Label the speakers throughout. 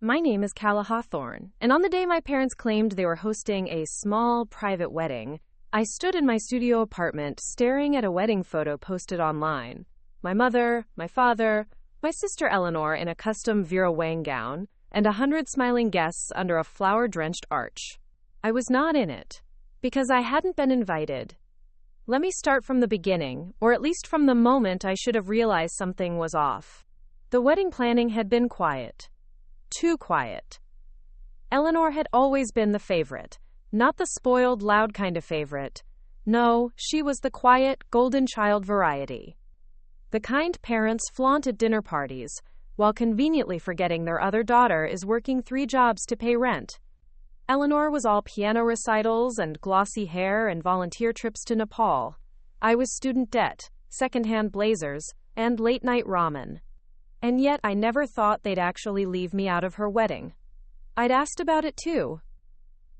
Speaker 1: My name is Calla Hawthorne, and on the day my parents claimed they were hosting a small, private wedding, I stood in my studio apartment staring at a wedding photo posted online. My mother, my father, my sister Eleanor in a custom Vera Wang gown, and 100 smiling guests under a flower-drenched arch. I was not in it, because I hadn't been invited. Let me start from the beginning, or at least from the moment I should have realized something was off. The wedding planning had been quiet. Too quiet. Eleanor had always been the favorite, not the spoiled, loud kind of favorite. No, she was the quiet, golden child variety. The kind parents flaunt at dinner parties, while conveniently forgetting their other daughter is working 3 jobs to pay rent. Eleanor was all piano recitals and glossy hair and volunteer trips to Nepal. I was student debt, secondhand blazers, and late-night ramen. And yet I never thought they'd actually leave me out of her wedding. I'd asked about it too.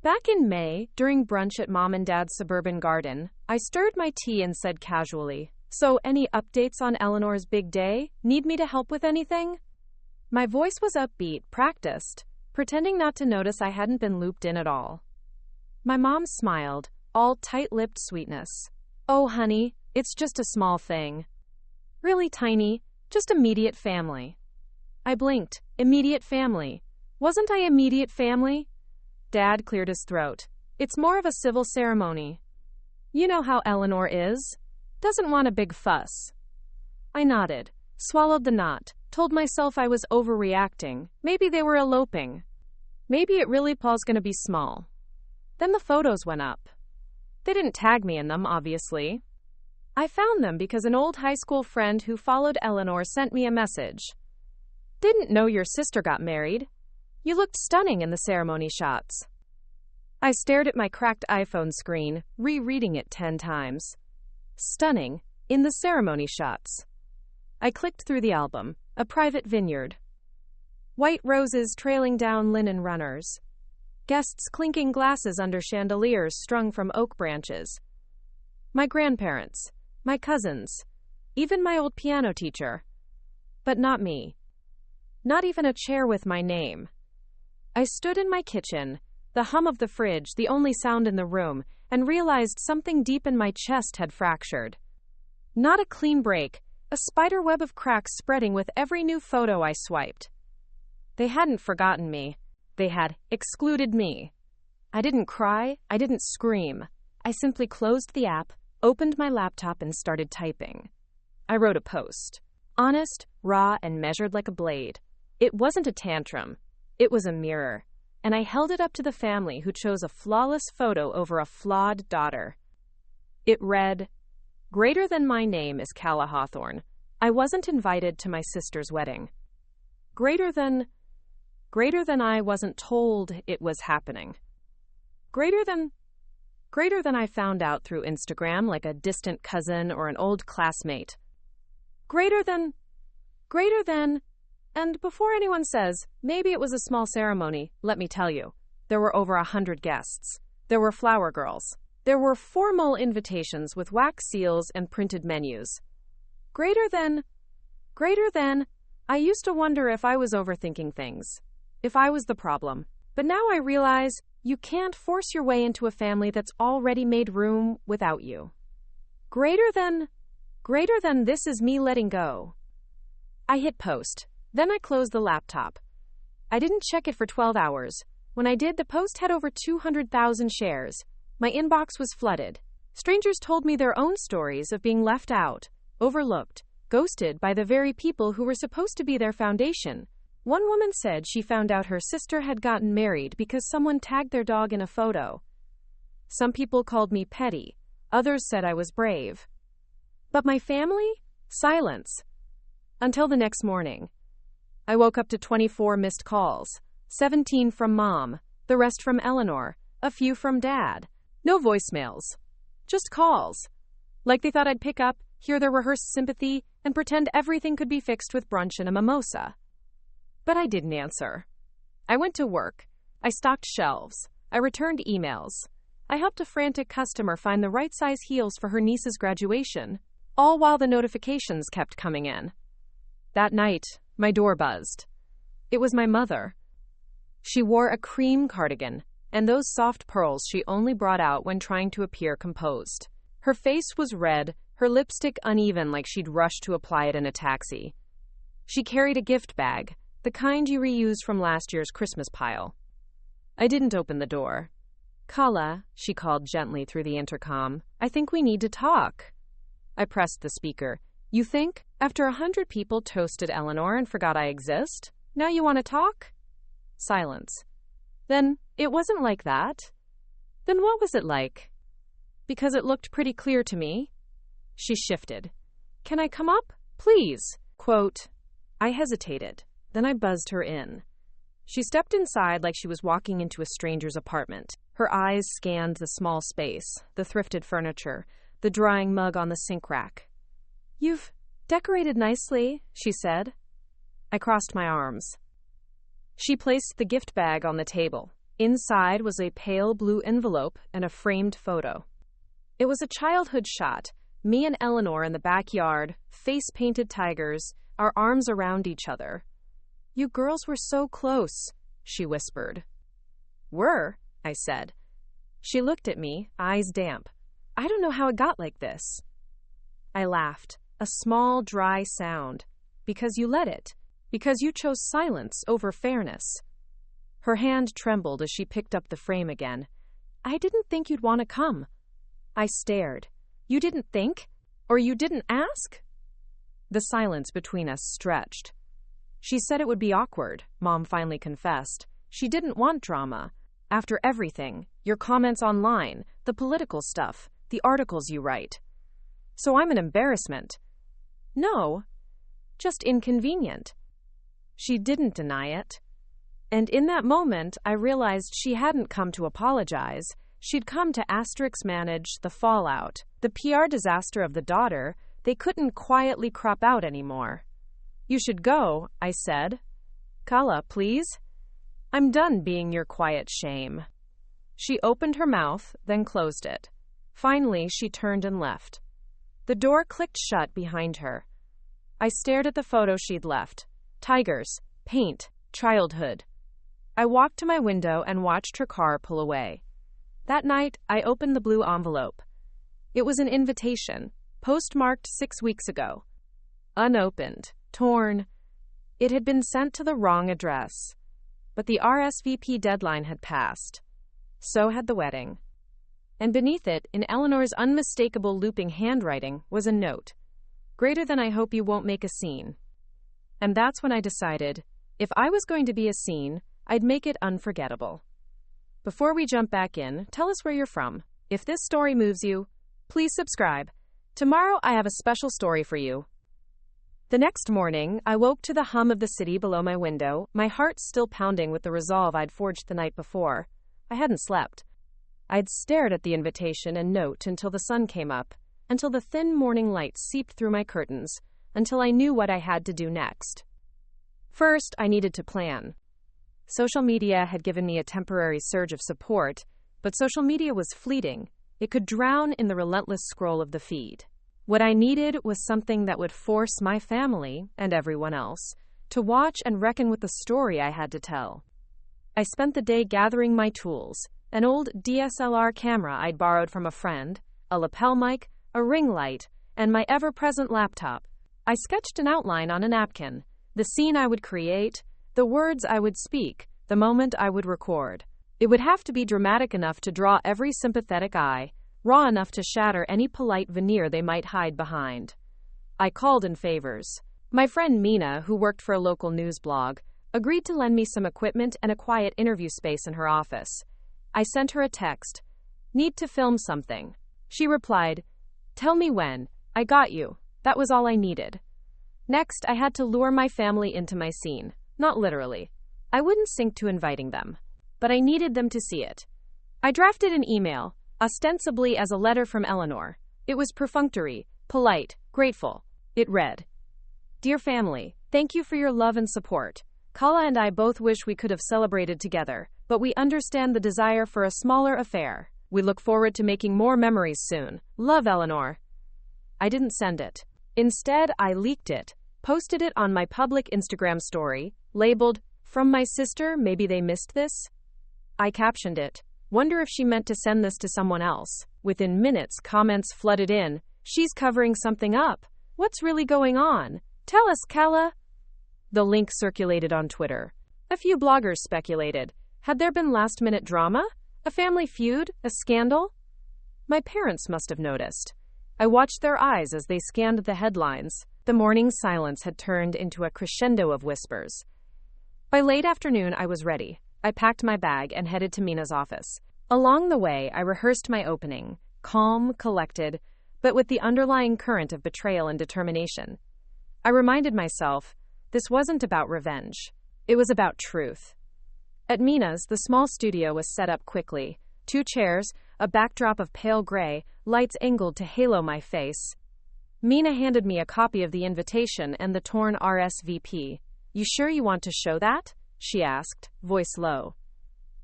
Speaker 1: Back in May, during brunch at Mom and Dad's suburban garden, I stirred my tea and said casually, "So, any updates on Eleanor's big day? Need me to help with anything?" My voice was upbeat, practiced, pretending not to notice I hadn't been looped in at all. My mom smiled, all tight-lipped sweetness. "Oh, honey, it's just a small thing. Really tiny. Just immediate family." I blinked. Immediate family. Wasn't I immediate family? Dad cleared his throat. "It's more of a civil ceremony. You know how Eleanor is. Doesn't want a big fuss." I nodded, swallowed the knot, told myself I was overreacting. Maybe they were eloping. Maybe it really Paul's gonna be small. Then the photos went up. They didn't tag me in them, obviously. I found them because an old high school friend who followed Eleanor sent me a message. "Didn't know your sister got married. You looked stunning in the ceremony shots." I stared at my cracked iPhone screen, rereading it 10 times. Stunning, in the ceremony shots. I clicked through the album, a private vineyard. White roses trailing down linen runners. Guests clinking glasses under chandeliers strung from oak branches. My grandparents. My cousins, even my old piano teacher. But not me. Not even a chair with my name. I stood in my kitchen, the hum of the fridge the only sound in the room, and realized something deep in my chest had fractured. Not a clean break, a spider web of cracks spreading with every new photo I swiped. They hadn't forgotten me. They had excluded me. I didn't cry, I didn't scream. I simply closed the app, opened my laptop and started typing. I wrote a post. Honest, raw, and measured like a blade. It wasn't a tantrum. It was a mirror. And I held it up to the family who chose a flawless photo over a flawed daughter. It read, "Greater than my name is Calla Hawthorne. I wasn't invited to my sister's wedding. Greater than I wasn't told it was happening. Greater than I found out through Instagram like a distant cousin or an old classmate. Greater than, and before anyone says, maybe it was a small ceremony, let me tell you, there were over 100 guests. There were flower girls. There were formal invitations with wax seals and printed menus. Greater than, I used to wonder if I was overthinking things, if I was the problem. But now I realize you can't force your way into a family that's already made room without you. Greater than this is me letting go." I hit post. Then I closed the laptop. I didn't check it for 12 hours. When I did, the post had over 200,000 shares. My inbox was flooded. Strangers told me their own stories of being left out, overlooked, ghosted by the very people who were supposed to be their foundation. One woman said she found out her sister had gotten married because someone tagged their dog in a photo. Some people called me petty. Others said I was brave. But my family? Silence. Until the next morning. I woke up to 24 missed calls. 17 from Mom, the rest from Eleanor, a few from Dad. No voicemails. Just calls. Like they thought I'd pick up, hear their rehearsed sympathy, and pretend everything could be fixed with brunch and a mimosa. But I didn't answer. I went to work. I stocked shelves. I returned emails. I helped a frantic customer find the right size heels for her niece's graduation, all while the notifications kept coming in. That night, my door buzzed. It was my mother. She wore a cream cardigan, and those soft pearls she only brought out when trying to appear composed. Her face was red, her lipstick uneven like she'd rushed to apply it in a taxi. She carried a gift bag, the kind you reused from last year's Christmas pile. I didn't open the door. "Kala," she called gently through the intercom, "I think we need to talk." I pressed the speaker. "You think? After 100 people toasted Eleanor and forgot I exist? Now you want to talk?" Silence. "Then, it wasn't like that." "Then what was it like?" "Because it looked pretty clear to me." She shifted. "Can I come up? Please." Quote. I hesitated. Then I buzzed her in. She stepped inside like she was walking into a stranger's apartment. Her eyes scanned the small space, the thrifted furniture, the drying mug on the sink rack. "You've decorated nicely," she said. I crossed my arms. She placed the gift bag on the table. Inside was a pale blue envelope and a framed photo. It was a childhood shot, me and Eleanor in the backyard, face-painted tigers, our arms around each other. "You girls were so close," she whispered. "Were?" I said. She looked at me, eyes damp. "I don't know how it got like this." I laughed, a small, dry sound. "Because you let it. Because you chose silence over fairness." Her hand trembled as she picked up the frame again. "I didn't think you'd want to come." I stared. "You didn't think? Or you didn't ask?" The silence between us stretched. "She said it would be awkward," Mom finally confessed. "She didn't want drama. After everything, your comments online, the political stuff, the articles you write. So I'm an embarrassment." "No, just inconvenient." She didn't deny it. And in that moment, I realized she hadn't come to apologize. She'd come to manage the fallout, the PR disaster of the daughter they couldn't quietly crop out anymore. "You should go," I said. "Kala, please. I'm done being your quiet shame." She opened her mouth, then closed it. Finally, she turned and left. The door clicked shut behind her. I stared at the photo she'd left. Tigers, paint, childhood. I walked to my window and watched her car pull away. That night, I opened the blue envelope. It was an invitation, postmarked 6 weeks ago. Unopened, torn. It had been sent to the wrong address. But the RSVP deadline had passed. So had the wedding. And beneath it, in Eleanor's unmistakable looping handwriting, was a note. "Greater than I hope you won't make a scene." And that's when I decided, if I was going to be a scene, I'd make it unforgettable. Before we jump back in, tell us where you're from. If this story moves you, please subscribe. Tomorrow I have a special story for you. The next morning, I woke to the hum of the city below my window, my heart still pounding with the resolve I'd forged the night before. I hadn't slept. I'd stared at the invitation and note until the sun came up, until the thin morning light seeped through my curtains, until I knew what I had to do next. First, I needed to plan. Social media had given me a temporary surge of support, but social media was fleeting. It could drown in the relentless scroll of the feed. What I needed was something that would force my family, and everyone else, to watch and reckon with the story I had to tell. I spent the day gathering my tools, an old DSLR camera I'd borrowed from a friend, a lapel mic, a ring light, and my ever-present laptop. I sketched an outline on a napkin, the scene I would create, the words I would speak, the moment I would record. It would have to be dramatic enough to draw every sympathetic eye, raw enough to shatter any polite veneer they might hide behind. I called in favors. My friend Mina, who worked for a local news blog, agreed to lend me some equipment and a quiet interview space in her office. I sent her a text. "Need to film something." She replied, "Tell me when. I got you." That was all I needed. Next, I had to lure my family into my scene. Not literally. I wouldn't sink to inviting them. But I needed them to see it. I drafted an email, ostensibly as a letter from Eleanor. It was perfunctory, polite, grateful. It read, "Dear family, thank you for your love and support. Kala and I both wish we could have celebrated together, but we understand the desire for a smaller affair. We look forward to making more memories soon. Love, Eleanor." I didn't send it. Instead, I leaked it, posted it on my public Instagram story, labeled From my sister, maybe they missed this? I captioned it. Wonder if she meant to send this to someone else. Within minutes, comments flooded in. She's covering something up. What's really going on? Tell us, Kala. The link circulated on Twitter. A few bloggers speculated. Had there been last-minute drama? A family feud? A scandal? My parents must have noticed. I watched their eyes as they scanned the headlines. The morning silence had turned into a crescendo of whispers. By late afternoon, I was ready. I packed my bag and headed to Mina's office. Along the way, I rehearsed my opening, calm, collected, but with the underlying current of betrayal and determination. I reminded myself, this wasn't about revenge. It was about truth. At Mina's, the small studio was set up quickly. 2 chairs, a backdrop of pale gray, lights angled to halo my face. Mina handed me a copy of the invitation and the torn RSVP. You sure you want to show that? She asked, voice low.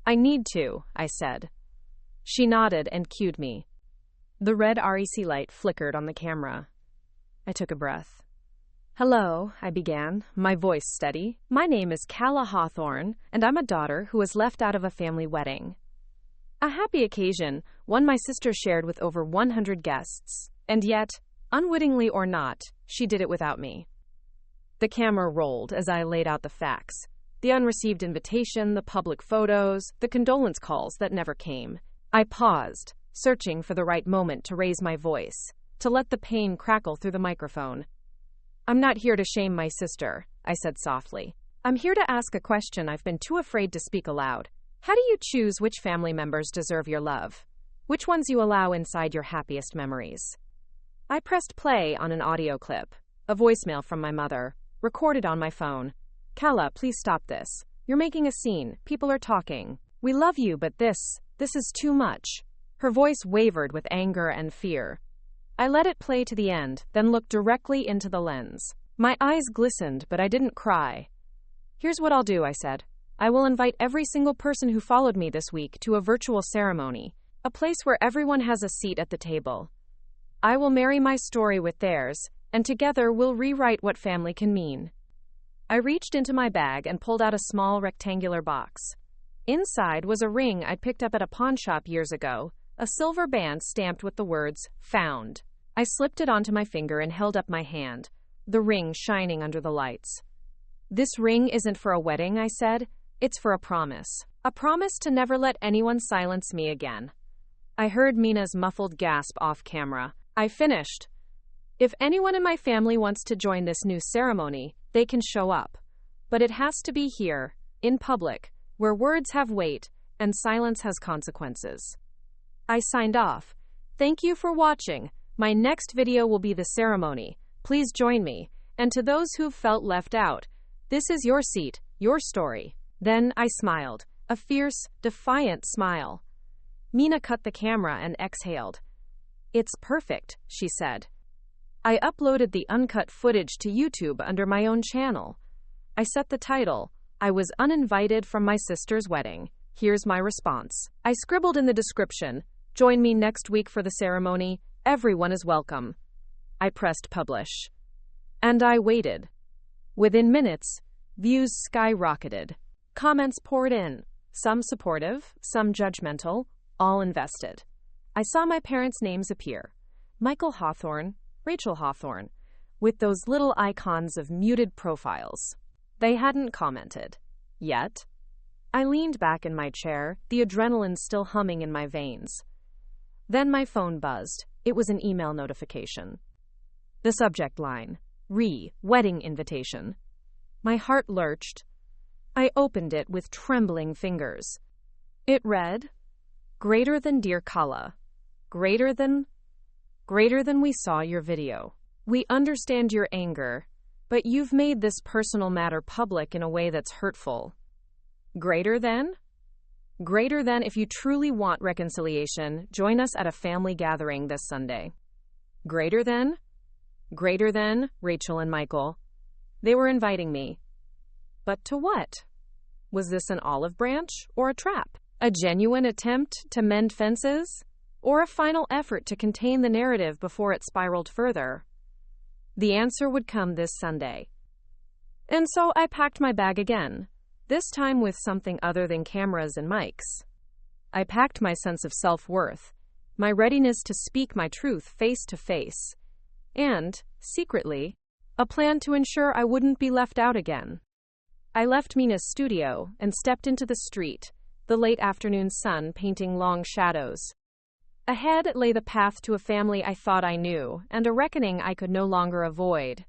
Speaker 1: I need to, I said. She nodded and cued me. The red REC light flickered on the camera. I took a breath. Hello, I began, my voice steady. My name is Kala Hawthorne, and I'm a daughter who was left out of a family wedding. A happy occasion, one my sister shared with over 100 guests. And yet, unwittingly or not, she did it without me. The camera rolled as I laid out the facts. The unreceived invitation, the public photos, the condolence calls that never came. I paused, searching for the right moment to raise my voice, to let the pain crackle through the microphone. I'm not here to shame my sister, I said softly. I'm here to ask a question I've been too afraid to speak aloud. How do you choose which family members deserve your love? Which ones you allow inside your happiest memories? I pressed play on an audio clip, a voicemail from my mother, recorded on my phone. Kala, please stop this. You're making a scene. People are talking. We love you, but this is too much. Her voice wavered with anger and fear. I let it play to the end, then looked directly into the lens. My eyes glistened, but I didn't cry. Here's what I'll do, I said. I will invite every single person who followed me this week to a virtual ceremony, a place where everyone has a seat at the table. I will marry my story with theirs, and together we'll rewrite what family can mean. I reached into my bag and pulled out a small rectangular box. Inside was a ring I'd picked up at a pawn shop years ago, a silver band stamped with the words, "Found." I slipped it onto my finger and held up my hand, the ring shining under the lights. This ring isn't for a wedding, I said. It's for a promise. A promise to never let anyone silence me again. I heard Mina's muffled gasp off camera. I finished. If anyone in my family wants to join this new ceremony, they can show up. But it has to be here, in public, where words have weight and silence has consequences. I signed off. Thank you for watching. My next video will be the ceremony. Please join me. And to those who've felt left out, this is your seat, your story. Then I smiled, a fierce, defiant smile. Mina cut the camera and exhaled. It's perfect, she said. I uploaded the uncut footage to YouTube under my own channel. I set the title, I was uninvited from my sister's wedding. Here's my response. I scribbled in the description, join me next week for the ceremony. Everyone is welcome. I pressed publish. And I waited. Within minutes, views skyrocketed. Comments poured in, some supportive, some judgmental, all invested. I saw my parents' names appear. Michael Hawthorne, Rachel Hawthorne, with those little icons of muted profiles. They hadn't commented. Yet. I leaned back in my chair, the adrenaline still humming in my veins. Then my phone buzzed. It was an email notification. The subject line, wedding invitation. My heart lurched. I opened it with trembling fingers. It read, greater than dear Kala. Greater than we saw your video. We understand your anger, but you've made this personal matter public in a way that's hurtful. Greater than? Greater than if you truly want reconciliation, join us at a family gathering this Sunday. Greater than? Greater than, Rachel and Michael. They were inviting me. But to what? Was this an olive branch or a trap? A genuine attempt to mend fences? Or a final effort to contain the narrative before it spiraled further? The answer would come this Sunday. And so I packed my bag again. this time with something other than cameras and mics. I packed my sense of self-worth, my readiness to speak my truth face to face, and, secretly, a plan to ensure I wouldn't be left out again. I left Mina's studio and stepped into the street, the late afternoon sun painting long shadows. Ahead lay the path to a family I thought I knew, and a reckoning I could no longer avoid.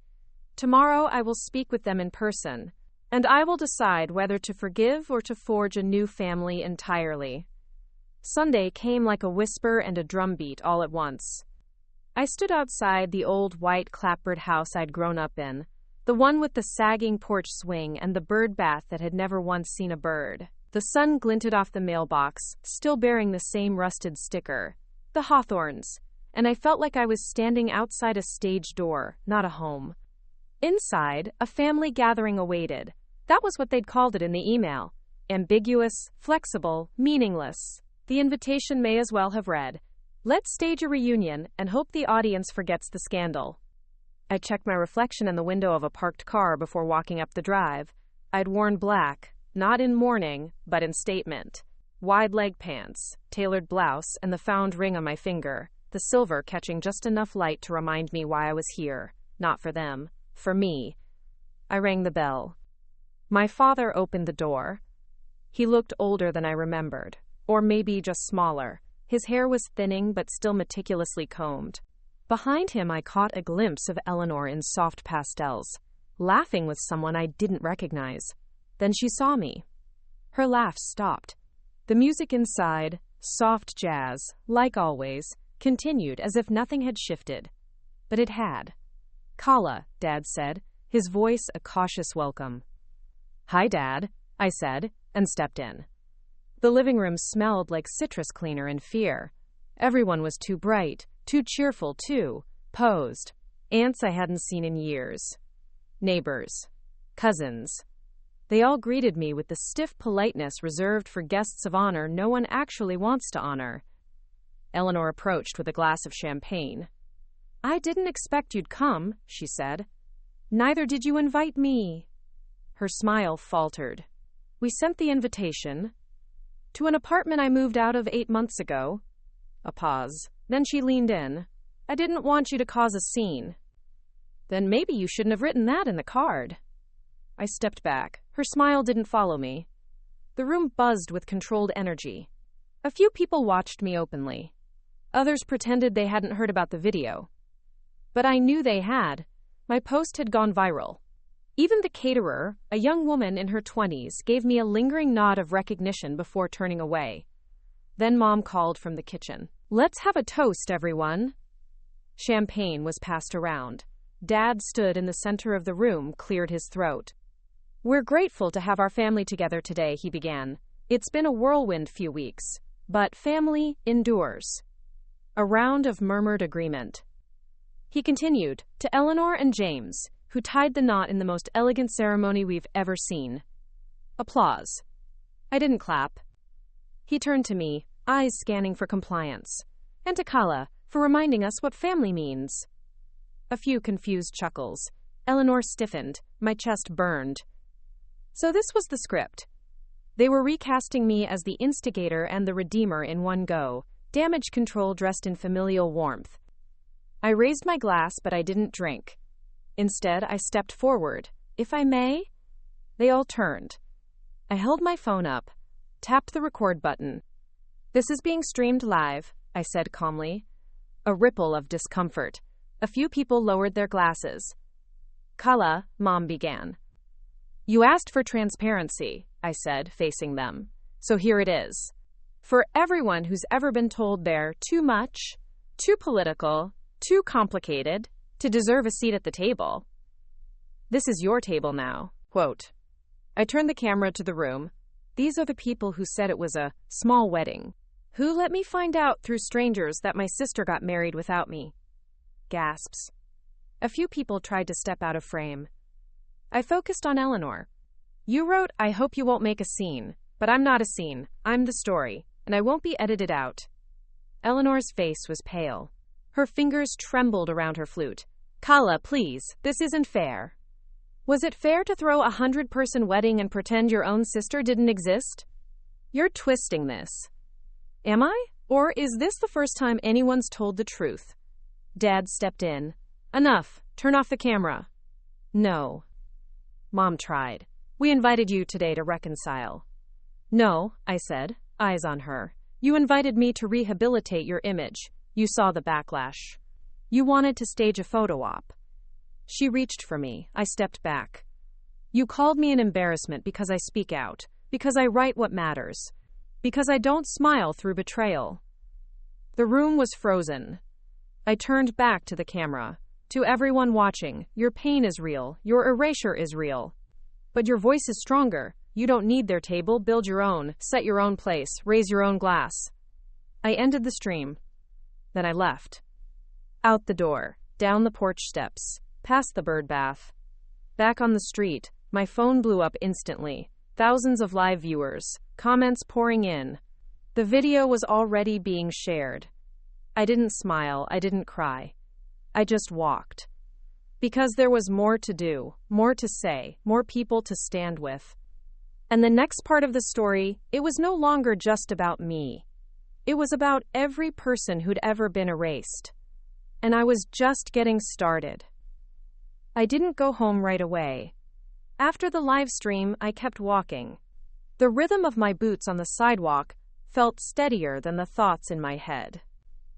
Speaker 1: Tomorrow I will speak with them in person, and I will decide whether to forgive or to forge a new family entirely. Sunday came like a whisper and a drumbeat all at once. I stood outside the old white clapboard house I'd grown up in, the one with the sagging porch swing and the bird bath that had never once seen a bird. The sun glinted off the mailbox, still bearing the same rusted sticker, the Hawthorns, and I felt like I was standing outside a stage door, not a home. Inside, a family gathering awaited. That was what they'd called it in the email. Ambiguous, flexible, meaningless. The invitation may as well have read, "Let's stage a reunion and hope the audience forgets the scandal." I checked my reflection in the window of a parked car before walking up the drive. I'd worn black, not in mourning, but in statement. Wide leg pants, tailored blouse, and the found ring on my finger, the silver catching just enough light to remind me why I was here. Not for them, for me. I rang the bell. My father opened the door. He looked older than I remembered, or maybe just smaller. His hair was thinning but still meticulously combed. Behind him I caught a glimpse of Eleanor in soft pastels, laughing with someone I didn't recognize. Then she saw me. Her laugh stopped. The music inside, soft jazz, like always, continued as if nothing had shifted. But it had. "Kala," Dad said, his voice a cautious welcome. "Hi, Dad," I said, and stepped in. The living room smelled like citrus cleaner and fear. Everyone was too bright, too cheerful, too posed. Aunts I hadn't seen in years. Neighbors. Cousins. They all greeted me with the stiff politeness reserved for guests of honor no one actually wants to honor. Eleanor approached with a glass of champagne. "I didn't expect you'd come," she said. "Neither did you invite me." Her smile faltered. "We sent the invitation to an apartment I moved out of 8 months ago." A pause. Then she leaned in. "I didn't want you to cause a scene." "Then maybe you shouldn't have written that in the card." I stepped back. Her smile didn't follow me. The room buzzed with controlled energy. A few people watched me openly. Others pretended they hadn't heard about the video. But I knew they had. My post had gone viral. Even the caterer, a young woman in her 20s, gave me a lingering nod of recognition before turning away. Then Mom called from the kitchen. "Let's have a toast, everyone." Champagne was passed around. Dad stood in the center of the room, cleared his throat. "We're grateful to have our family together today," he began. "It's been a whirlwind few weeks, but family endures." A round of murmured agreement. He continued, "To Eleanor and James, who tied the knot in the most elegant ceremony we've ever seen." Applause. I didn't clap. He turned to me, eyes scanning for compliance. "And to Kala, for reminding us what family means." A few confused chuckles. Eleanor stiffened. My chest burned. So this was the script. They were recasting me as the instigator and the redeemer in one go, damage control dressed in familial warmth. I raised my glass, but I didn't drink. Instead, I stepped forward. "If I may?" They all turned. I held my phone up, tapped the record button. "This is being streamed live," I said calmly. A ripple of discomfort. A few people lowered their glasses. "Kala," Mom began. "You asked for transparency," I said, facing them. "So here it is. For everyone who's ever been told they're too much, too political, too complicated, to deserve a seat at the table. This is your table now." Quote. I turned the camera to the room. "These are the people who said it was a small wedding. Who let me find out through strangers that my sister got married without me." Gasps. A few people tried to step out of frame. I focused on Eleanor. "You wrote, 'I hope you won't make a scene,' but I'm not a scene. I'm the story, and I won't be edited out." Eleanor's face was pale. Her fingers trembled around her flute. "Kala, please, this isn't fair." Was it fair to throw a 100-person wedding and pretend your own sister didn't exist? You're twisting this. Am I? Or is this the first time anyone's told the truth? Dad stepped in. Enough. Turn off the camera. No. Mom tried. We invited you today to reconcile. No, I said, eyes on her. You invited me to rehabilitate your image. You saw the backlash. You wanted to stage a photo op. She reached for me. I stepped back. You called me an embarrassment because I speak out, because I write what matters, because I don't smile through betrayal. The room was frozen. I turned back to the camera. To everyone watching, your pain is real, your erasure is real. But your voice is stronger. You don't need their table, build your own, set your own place, raise your own glass. I ended the stream. Then I left. Out the door, down the porch steps, past the bird bath. Back on the street, my phone blew up instantly. Thousands of live viewers, comments pouring in. The video was already being shared. I didn't smile, I didn't cry. I just walked. Because there was more to do, more to say, more people to stand with. And the next part of the story, it was no longer just about me. It was about every person who'd ever been erased. And I was just getting started. I didn't go home right away. After the live stream, I kept walking. The rhythm of my boots on the sidewalk felt steadier than the thoughts in my head.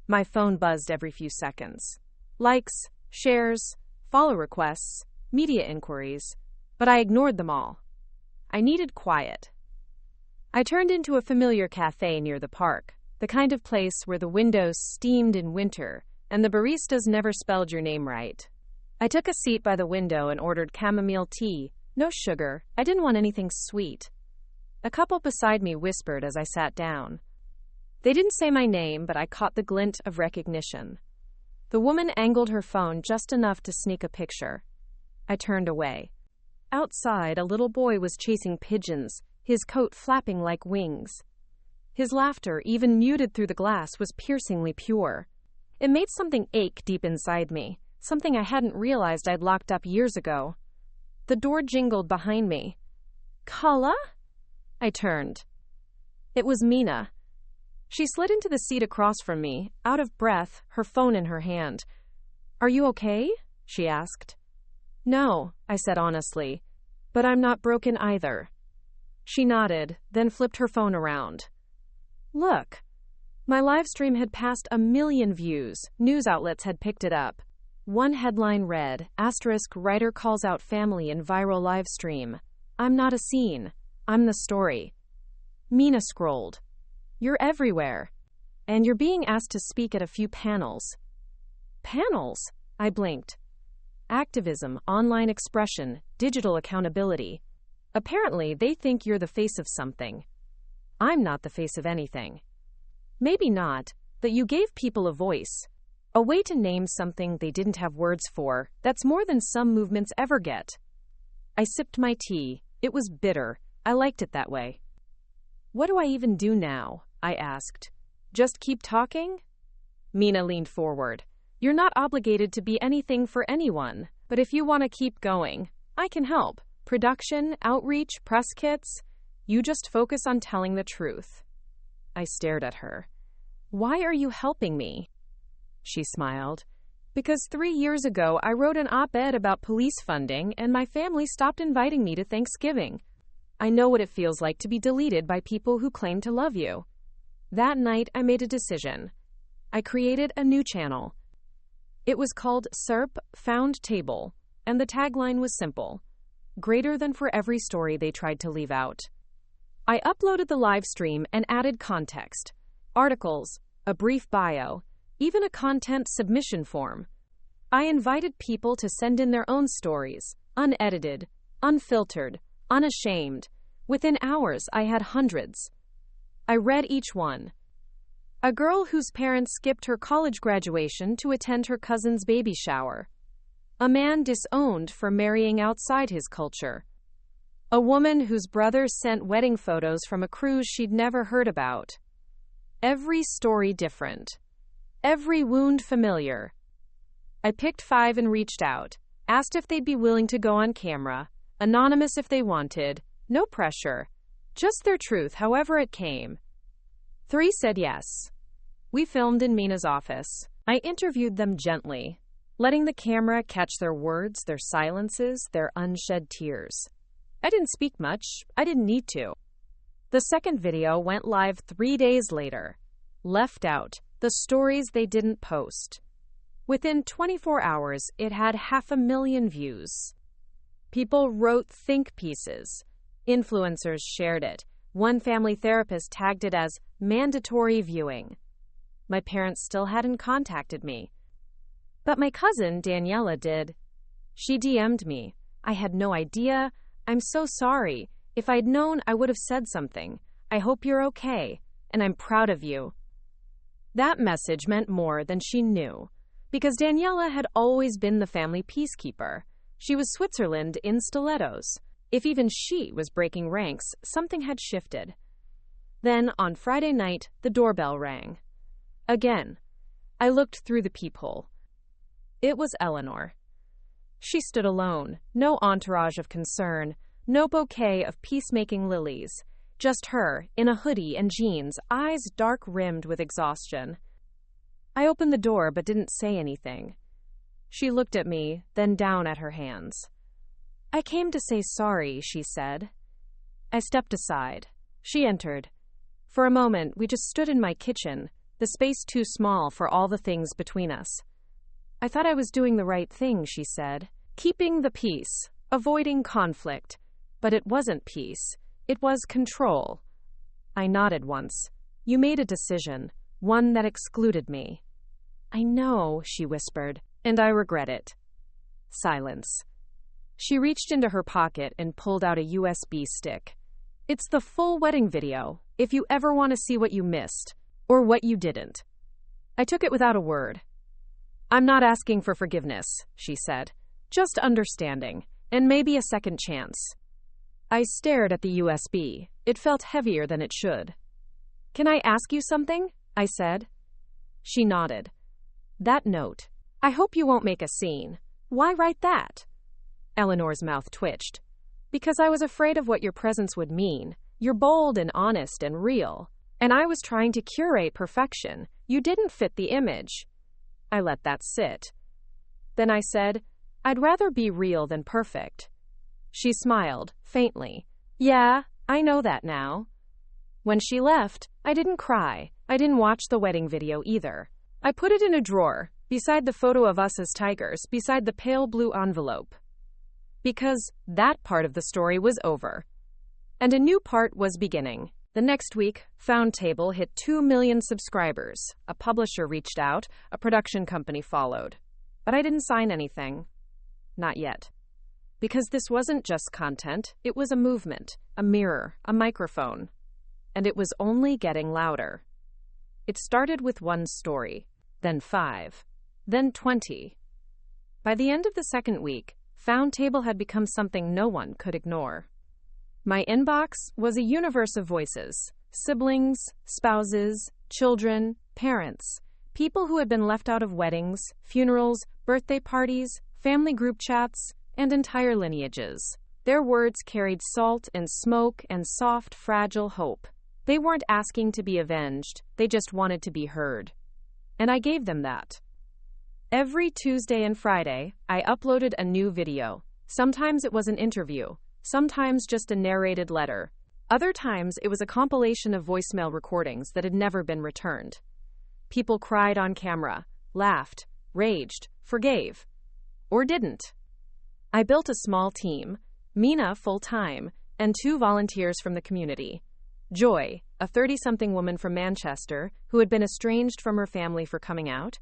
Speaker 1: My phone buzzed every few seconds. Likes, shares, follow requests, media inquiries, but I ignored them all. I needed quiet. I turned into a familiar cafe near the park, the kind of place where the windows steamed in winter and the baristas never spelled your name right. I took a seat by the window and ordered chamomile tea, no sugar, I didn't want anything sweet. A couple beside me whispered as I sat down. They didn't say my name, but I caught the glint of recognition. The woman angled her phone just enough to sneak a picture. I turned away. Outside, a little boy was chasing pigeons, his coat flapping like wings. His laughter, even muted through the glass, was piercingly pure. It made something ache deep inside me, something I hadn't realized I'd locked up years ago. The door jingled behind me. Kala? I turned. It was Mina. She slid into the seat across from me, out of breath, her phone in her hand. Are you okay? She asked. No, I said honestly, but I'm not broken either. She nodded, then flipped her phone around. Look. My live stream had passed 1 million views. News outlets had picked it up. One headline read, * writer calls out family in viral live stream. I'm not a scene. I'm the story. Mina scrolled. You're everywhere. And you're being asked to speak at a few panels. Panels? I blinked. Activism, online expression, digital accountability. Apparently, they think you're the face of something. I'm not the face of anything. Maybe not, but you gave people a voice. A way to name something they didn't have words for. That's more than some movements ever get. I sipped my tea. It was bitter. I liked it that way. What do I even do now? I asked. Just keep talking? Mina leaned forward. You're not obligated to be anything for anyone, but if you want to keep going, I can help. Production, outreach, press kits. You just focus on telling the truth. I stared at her. Why are you helping me? She smiled. Because 3 years ago, I wrote an op-ed about police funding, and my family stopped inviting me to Thanksgiving. I know what it feels like to be deleted by people who claim to love you. That night, I made a decision. I created a new channel. It was called SERP Found Table, and the tagline was simple. Greater than for every story they tried to leave out. I uploaded the live stream and added context. Articles, a brief bio, even a content submission form. I invited people to send in their own stories, unedited, unfiltered, unashamed. Within hours, I had hundreds. I read each one. A girl whose parents skipped her college graduation to attend her cousin's baby shower. A man disowned for marrying outside his culture. A woman whose brother sent wedding photos from a cruise she'd never heard about. Every story different. Every wound familiar. I picked 5 and reached out. Asked if they'd be willing to go on camera, anonymous if they wanted, no pressure, just their truth however it came. 3 said yes. We filmed in Mina's office. I interviewed them gently, letting the camera catch their words, their silences, their unshed tears. I didn't speak much. I didn't need to. The second video went live 3 days later. Left out, the stories they didn't post. Within 24 hours, it had 500,000 views. People wrote think pieces. Influencers shared it. One family therapist tagged it as mandatory viewing. My parents still hadn't contacted me. But my cousin, Daniela, did. She DM'd me. I had no idea. I'm so sorry. If I'd known, I would have said something. I hope you're okay, and I'm proud of you. That message meant more than she knew, because Daniela had always been the family peacekeeper. She was Switzerland in stilettos. If even she was breaking ranks, something had shifted. Then, on Friday night, the doorbell rang. Again, I looked through the peephole. It was Eleanor. She stood alone, no entourage of concern, no bouquet of peacemaking lilies, just her, in a hoodie and jeans, eyes dark-rimmed with exhaustion. I opened the door but didn't say anything. She looked at me, then down at her hands. I came to say sorry, she said. I stepped aside. She entered. For a moment, we just stood in my kitchen, the space too small for all the things between us. I thought I was doing the right thing, she said. Keeping the peace, avoiding conflict. But it wasn't peace. It was control. I nodded once. You made a decision, one that excluded me. I know, she whispered, and I regret it. Silence. She reached into her pocket and pulled out a USB stick. It's the full wedding video, if you ever want to see what you missed, or what you didn't. I took it without a word. I'm not asking for forgiveness, she said. Just understanding, and maybe a second chance. I stared at the USB. It felt heavier than it should. Can I ask you something? I said. She nodded. That note. I hope you won't make a scene. Why write that? Eleanor's mouth twitched. Because I was afraid of what your presence would mean. You're bold and honest and real. And I was trying to curate perfection. You didn't fit the image. I let that sit. Then I said, I'd rather be real than perfect. She smiled, faintly. Yeah, I know that now. When she left, I didn't cry. I didn't watch the wedding video either. I put it in a drawer, beside the photo of us as tigers, beside the pale blue envelope. Because that part of the story was over. And a new part was beginning. The next week, Foundtable hit 2 million subscribers. A publisher reached out, a production company followed. But I didn't sign anything. Not yet. Because this wasn't just content, it was a movement, a mirror, a microphone. And it was only getting louder. It started with 1 story, then 5, then 20. By the end of the second week, Foundtable had become something no one could ignore. My inbox was a universe of voices, siblings, spouses, children, parents, people who had been left out of weddings, funerals, birthday parties, family group chats, and entire lineages. Their words carried salt and smoke and soft, fragile hope. They weren't asking to be avenged, they just wanted to be heard. And I gave them that. Every Tuesday and Friday, I uploaded a new video. Sometimes it was an interview, sometimes just a narrated letter. Other times it was a compilation of voicemail recordings that had never been returned. People cried on camera, laughed, raged, forgave, or didn't. I built a small team, Mina full-time, and 2 volunteers from the community. Joy, a 30-something woman from Manchester who had been estranged from her family for coming out,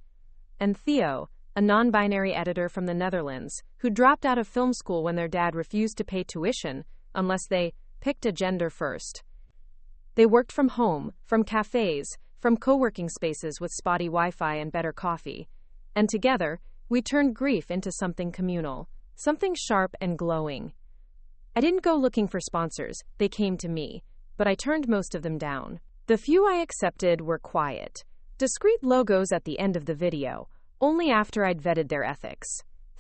Speaker 1: and Theo, a non-binary editor from the Netherlands who dropped out of film school when their dad refused to pay tuition unless they picked a gender first. They worked from home, from cafes, from co-working spaces with spotty Wi-Fi and better coffee, and together, we turned grief into something communal, something sharp and glowing. I didn't go looking for sponsors, they came to me, but I turned most of them down. The few I accepted were quiet, discreet logos at the end of the video, only after I'd vetted their ethics.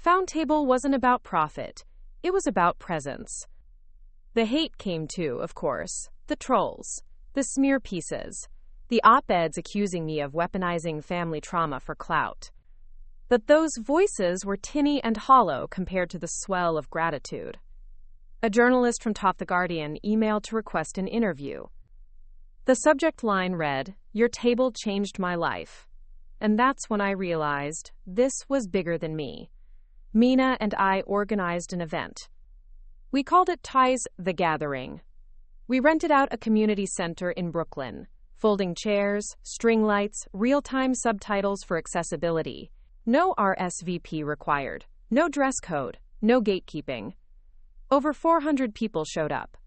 Speaker 1: Found table wasn't about profit. It was about presence. The hate came too, of course. The trolls. The smear pieces. The op-eds accusing me of weaponizing family trauma for clout. But those voices were tinny and hollow compared to the swell of gratitude. A journalist from Top The Guardian emailed to request an interview. The subject line read, "Your table changed my life." And that's when I realized this was bigger than me. Mina and I organized an event. We called it Ties the Gathering. We rented out a community center in Brooklyn. Folding chairs, string lights, real-time subtitles for accessibility. No RSVP required. No dress code. No gatekeeping. Over 400 people showed up.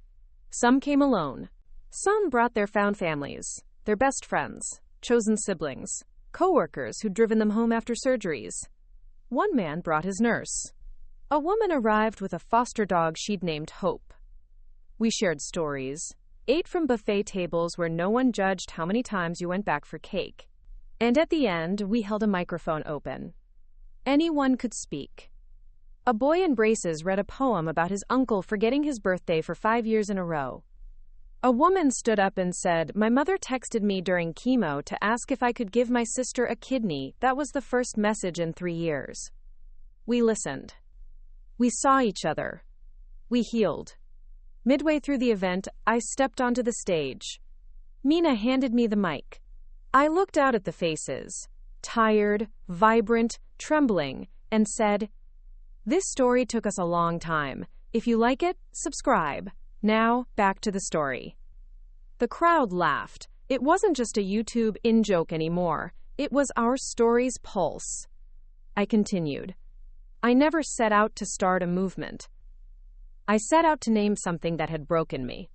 Speaker 1: Some came alone. Some brought their found families, their best friends, chosen siblings, co-workers who'd driven them home after surgeries. One man brought his nurse. A woman arrived with a foster dog she'd named Hope. We shared stories, ate from buffet tables where no one judged how many times you went back for cake. And at the end, we held a microphone open. Anyone could speak. A boy in braces read a poem about his uncle forgetting his birthday for 5 years in a row. A woman stood up and said, "My mother texted me during chemo to ask if I could give my sister a kidney. That was the first message in 3 years." We listened. We saw each other. We healed. Midway through the event, I stepped onto the stage. Mina handed me the mic. I looked out at the faces, tired, vibrant, trembling, and said, "This story took us a long time. If you like it, subscribe. Now, back to the story." The crowd laughed. It wasn't just a YouTube in-joke anymore. It was our story's pulse. I continued. I never set out to start a movement. I set out to name something that had broken me.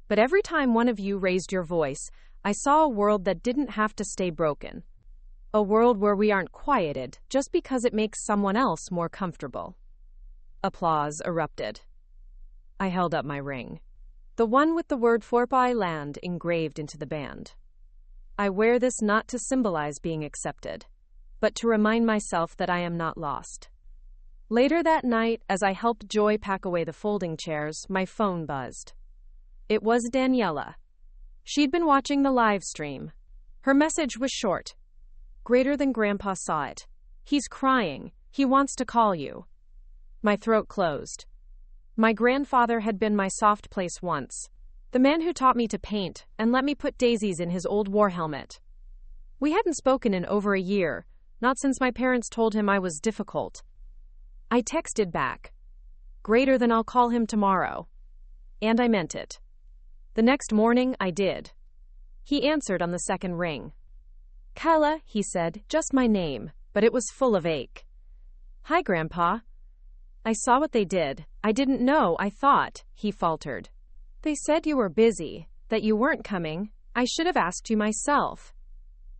Speaker 1: But every time one of you raised your voice, I saw a world that didn't have to stay broken. A world where we aren't quieted just because it makes someone else more comfortable. Applause erupted. I held up my ring. The one with the word Forby Land engraved into the band. I wear this not to symbolize being accepted, but to remind myself that I am not lost. Later that night, as I helped Joy pack away the folding chairs, my phone buzzed. It was Daniela. She'd been watching the live stream. Her message was short. "Greater than Grandpa saw it. He's crying. He wants to call you." My throat closed. My grandfather had been my soft place once. The man who taught me to paint and let me put daisies in his old war helmet. We hadn't spoken in over a year, not since my parents told him I was difficult. I texted back, "Greater than I'll call him tomorrow." And I meant it. The next morning, I did. He answered on the second ring. "Kyla," he said, "just my name," but it was full of ache. "Hi, Grandpa." I saw what they did. I didn't know, I thought, he faltered. "They said you were busy, that you weren't coming. I should have asked you myself."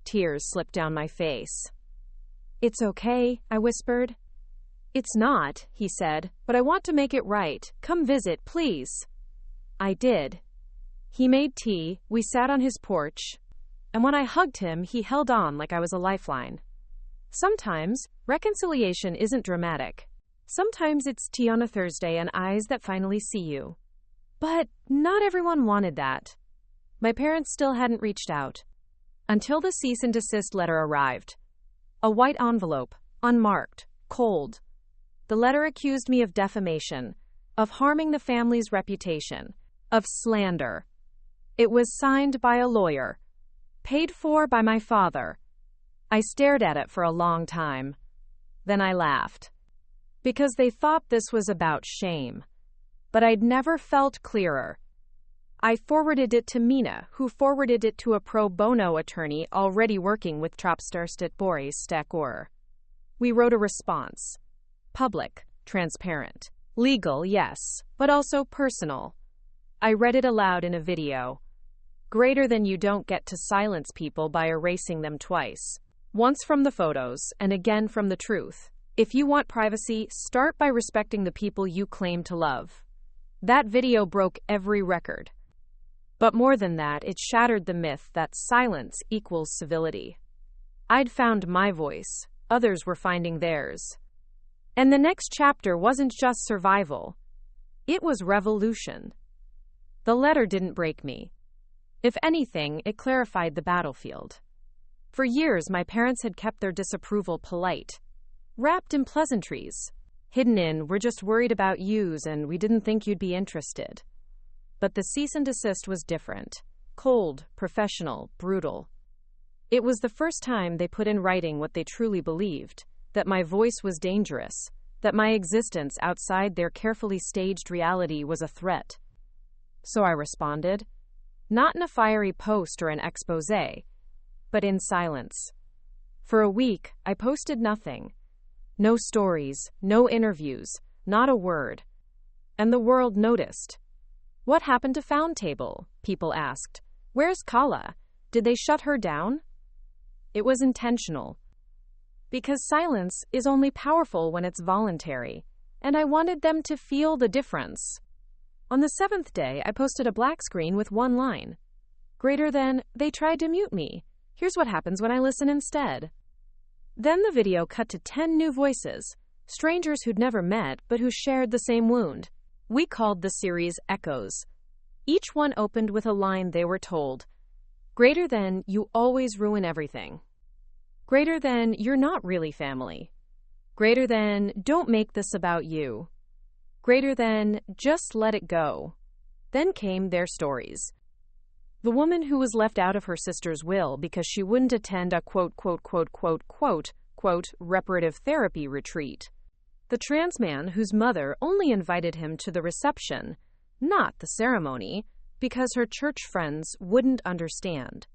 Speaker 1: Tears slipped down my face. "It's okay," I whispered. "It's not," he said, "but I want to make it right. Come visit, please." I did. He made tea, we sat on his porch, and when I hugged him, he held on like I was a lifeline. Sometimes, reconciliation isn't dramatic. Sometimes it's tea on a Thursday and eyes that finally see you. But not everyone wanted that. My parents still hadn't reached out. Until the cease and desist letter arrived. A white envelope, unmarked, cold. The letter accused me of defamation, of harming the family's reputation, of slander. It was signed by a lawyer, paid for by my father. I stared at it for a long time. Then I laughed. Because they thought this was about shame. But I'd never felt clearer. I forwarded it to Mina, who forwarded it to a pro bono attorney already working with Tropstarstedt Boris Stakor. We wrote a response. Public, transparent, legal, yes, but also personal. I read it aloud in a video. Greater than you don't get to silence people by erasing them twice. Once from the photos, and again from the truth. If you want privacy, start by respecting the people you claim to love. That video broke every record. But more than that, it shattered the myth that silence equals civility. I'd found my voice. Others were finding theirs. And the next chapter wasn't just survival. It was revolution. The letter didn't break me. If anything, it clarified the battlefield. For years, my parents had kept their disapproval polite, wrapped in pleasantries, hidden in, "We're just worried about yous and we didn't think you'd be interested." But the cease and desist was different. Cold, professional, brutal. It was the first time they put in writing what they truly believed, that my voice was dangerous, that my existence outside their carefully staged reality was a threat. So I responded, not in a fiery post or an exposé, but in silence. For a week, I posted nothing. No stories, no interviews, not a word. And the world noticed. "What happened to Found Table?" people asked. "Where's Kala? Did they shut her down?" It was intentional. Because silence is only powerful when it's voluntary, and I wanted them to feel the difference. On the 7th day, I posted a black screen with one line. Greater than, "They tried to mute me. Here's what happens when I listen instead." Then the video cut to 10 new voices, strangers who'd never met but who shared the same wound. We called the series Echoes. Each one opened with a line they were told. Greater than, "You always ruin everything." Greater than, "You're not really family." Greater than, "Don't make this about you." Greater than, "Just let it go." Then came their stories. The woman who was left out of her sister's will because she wouldn't attend a reparative therapy retreat. The trans man whose mother only invited him to the reception, not the ceremony, because her church friends wouldn't understand.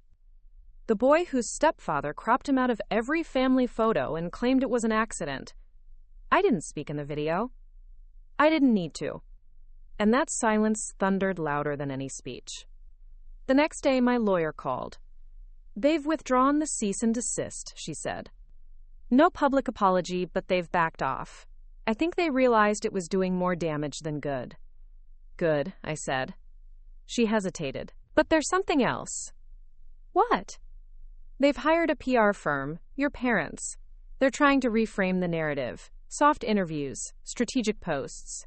Speaker 1: The boy whose stepfather cropped him out of every family photo and claimed it was an accident. I didn't speak in the video. I didn't need to. And that silence thundered louder than any speech. The next day, my lawyer called. "They've withdrawn the cease and desist," she said. "No public apology, but they've backed off. I think they realized it was doing more damage than good." "Good," I said. She hesitated. "But there's something else." "What?" "They've hired a PR firm, your parents. They're trying to reframe the narrative. Soft interviews, strategic posts.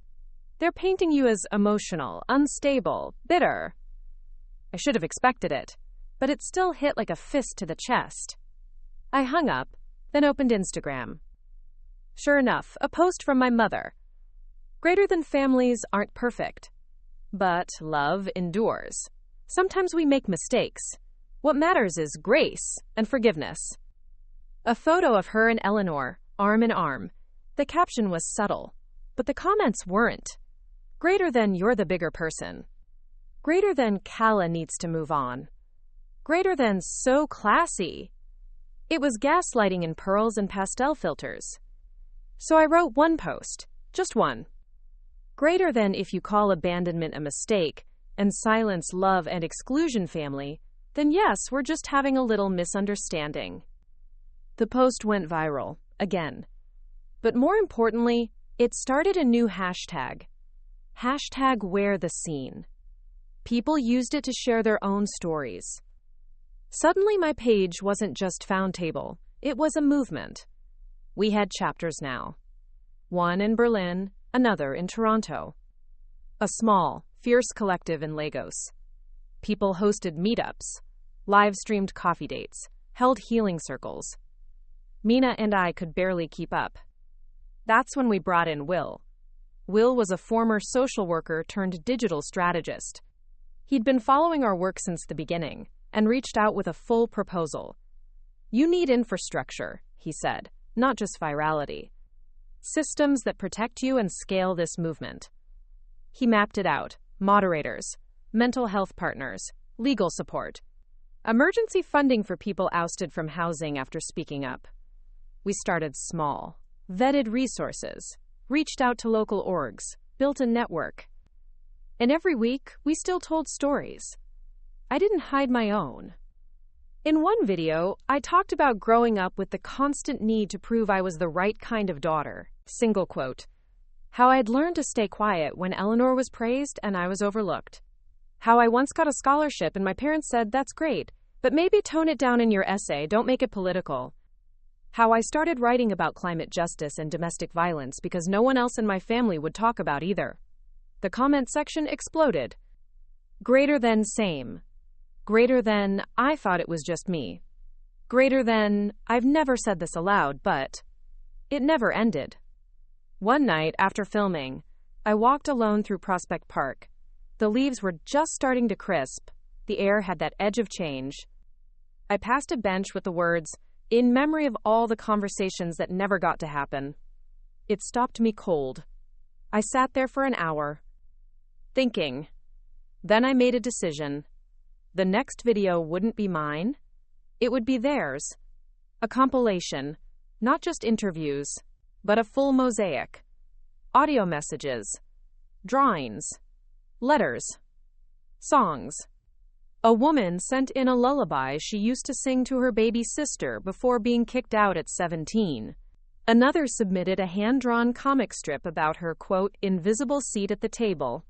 Speaker 1: They're painting you as emotional, unstable, bitter." I should have expected it, but it still hit like a fist to the chest. I hung up, then opened Instagram. Sure enough, a post from my mother. "Greater than families aren't perfect, but love endures. Sometimes we make mistakes. What matters is grace and forgiveness." A photo of her and Eleanor, arm in arm. The caption was subtle, but the comments weren't. Greater than, "You're the bigger person." Greater than, "Kala needs to move on." Greater than, "So classy." It was gaslighting in pearls and pastel filters. So I wrote one post, just one. Greater than, "If you call abandonment a mistake, and silence love and exclusion family, then yes, we're just having a little misunderstanding." The post went viral, again. But more importantly, it started a new hashtag. Hashtag Wear the Scene. People used it to share their own stories. Suddenly my page wasn't just Found Table, it was a movement. We had chapters now. One in Berlin, another in Toronto. A small, fierce collective in Lagos. People hosted meetups, live-streamed coffee dates, held healing circles. Mina and I could barely keep up. That's when we brought in Will. Will was a former social worker turned digital strategist. He'd been following our work since the beginning and reached out with a full proposal. "You need infrastructure," he said, "not just virality. Systems that protect you and scale this movement." He mapped it out. Moderators, mental health partners, legal support, emergency funding for people ousted from housing after speaking up. We started small, vetted resources, reached out to local orgs, built a network. And every week, we still told stories. I didn't hide my own. In one video, I talked about growing up with the constant need to prove I was the right kind of daughter. Single quote. How I'd learned to stay quiet when Eleanor was praised and I was overlooked. How I once got a scholarship and my parents said, "That's great, but maybe tone it down in your essay, don't make it political." How I started writing about climate justice and domestic violence because no one else in my family would talk about either. The comment section exploded. Greater than same. Greater than I thought it was just me. Greater than I've never said this aloud, but it never ended. One night after filming, I walked alone through Prospect Park. The leaves were just starting to crisp. The air had that edge of change. I passed a bench with the words, "In memory of all the conversations that never got to happen." It stopped me cold. I sat there for an hour, thinking. Then I made a decision. The next video wouldn't be mine. It would be theirs. A compilation, not just interviews, but a full mosaic. Audio messages, drawings, letters, songs. A woman sent in a lullaby she used to sing to her baby sister before being kicked out at 17. Another submitted a hand-drawn comic strip about her, quote, invisible seat at the table.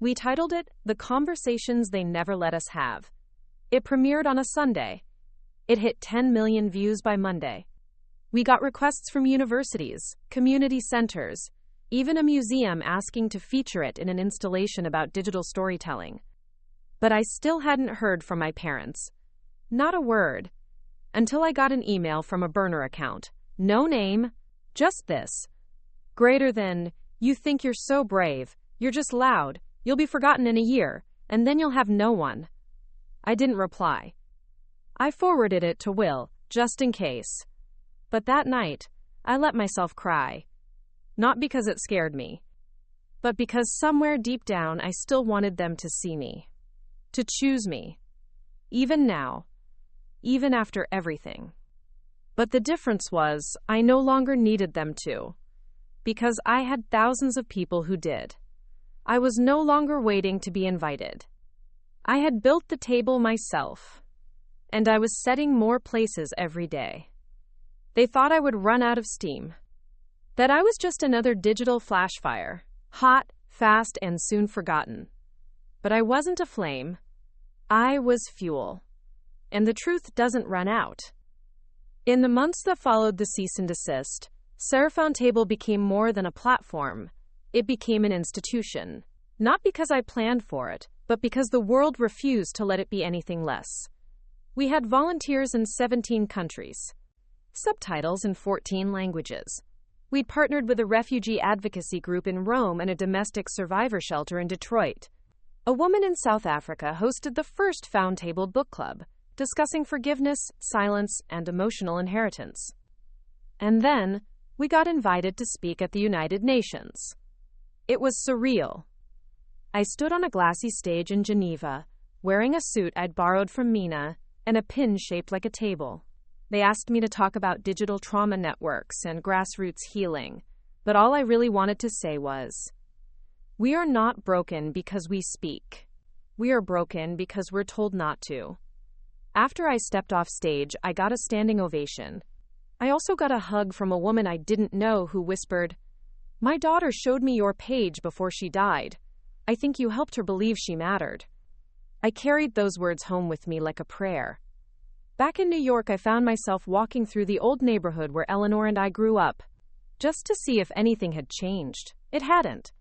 Speaker 1: We titled it, "The Conversations They Never Let Us Have." It premiered on a Sunday. It hit 10 million views by Monday. We got requests from universities, community centers, even a museum asking to feature it in an installation about digital storytelling. But I still hadn't heard from my parents. Not a word. Until I got an email from a burner account. No name, just this. Greater than, you think you're so brave, you're just loud, you'll be forgotten in a year, and then you'll have no one. I didn't reply. I forwarded it to Will, just in case. But that night, I let myself cry. Not because it scared me, but because somewhere deep down I still wanted them to see me. To choose me. Even now. Even after everything. But the difference was, I no longer needed them to. Because I had thousands of people who did. I was no longer waiting to be invited. I had built the table myself. And I was setting more places every day. They thought I would run out of steam. That I was just another digital flash fire. Hot, fast, and soon forgotten. But I wasn't a flame. I was fuel. And the truth doesn't run out. In the months that followed the cease and desist, Seraphon Table became more than a platform. It became an institution. Not because I planned for it, but because the world refused to let it be anything less. We had volunteers in 17 countries. Subtitles in 14 languages. We'd partnered with a refugee advocacy group in Rome and a domestic survivor shelter in Detroit. A woman in South Africa hosted the first Found Table book club, discussing forgiveness, silence, and emotional inheritance. And then, we got invited to speak at the United Nations. It was surreal. I stood on a glassy stage in Geneva, wearing a suit I'd borrowed from Mina, and a pin shaped like a table. They asked me to talk about digital trauma networks and grassroots healing, but all I really wanted to say was, we are not broken because we speak. We are broken because we're told not to. After I stepped off stage, I got a standing ovation. I also got a hug from a woman I didn't know who whispered, "My daughter showed me your page before she died. I think you helped her believe she mattered." I carried those words home with me like a prayer. Back in New York, I found myself walking through the old neighborhood where Eleanor and I grew up, just to see if anything had changed. It hadn't.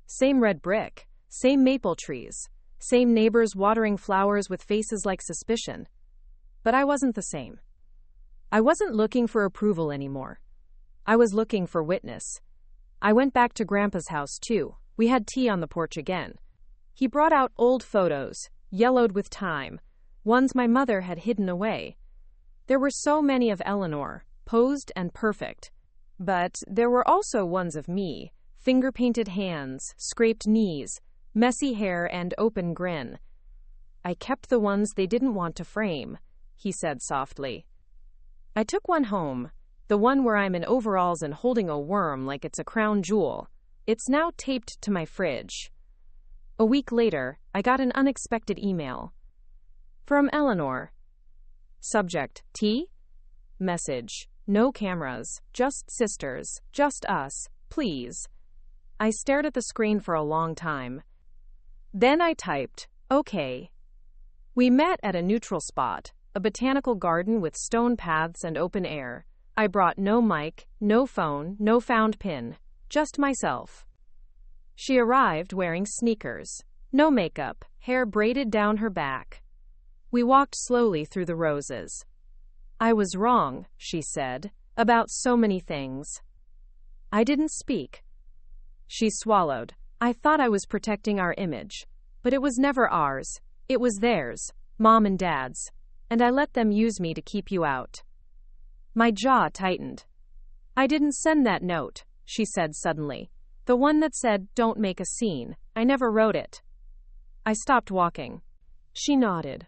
Speaker 1: Same red brick, same maple trees, same neighbors watering flowers with faces like suspicion. But I wasn't the same. I wasn't looking for approval anymore. I was looking for witness. I went back to Grandpa's house, too. We had tea on the porch again. He brought out old photos, yellowed with time, ones my mother had hidden away. There were so many of Eleanor, posed and perfect. But there were also ones of me, finger-painted hands, scraped knees, messy hair, and open grin. I kept the ones they didn't want to frame, he said softly. I took one home, the one where I'm in overalls and holding a worm like it's a crown jewel. It's now taped to my fridge. A week later, I got an unexpected email. From Eleanor. Subject, tea? Message, no cameras, just sisters, just us, please. I stared at the screen for a long time. Then I typed, okay. We met at a neutral spot, a botanical garden with stone paths and open air. I brought no mic, no phone, no found pin, just myself. She arrived wearing sneakers, no makeup, hair braided down her back. We walked slowly through the roses. I was wrong, she said, about so many things. I didn't speak. She swallowed. I thought I was protecting our image, but it was never ours. It was theirs, Mom and Dad's, and I let them use me to keep you out. My jaw tightened. I didn't send that note, she said suddenly. The one that said, "Don't make a scene." I never wrote it. I stopped walking. She nodded.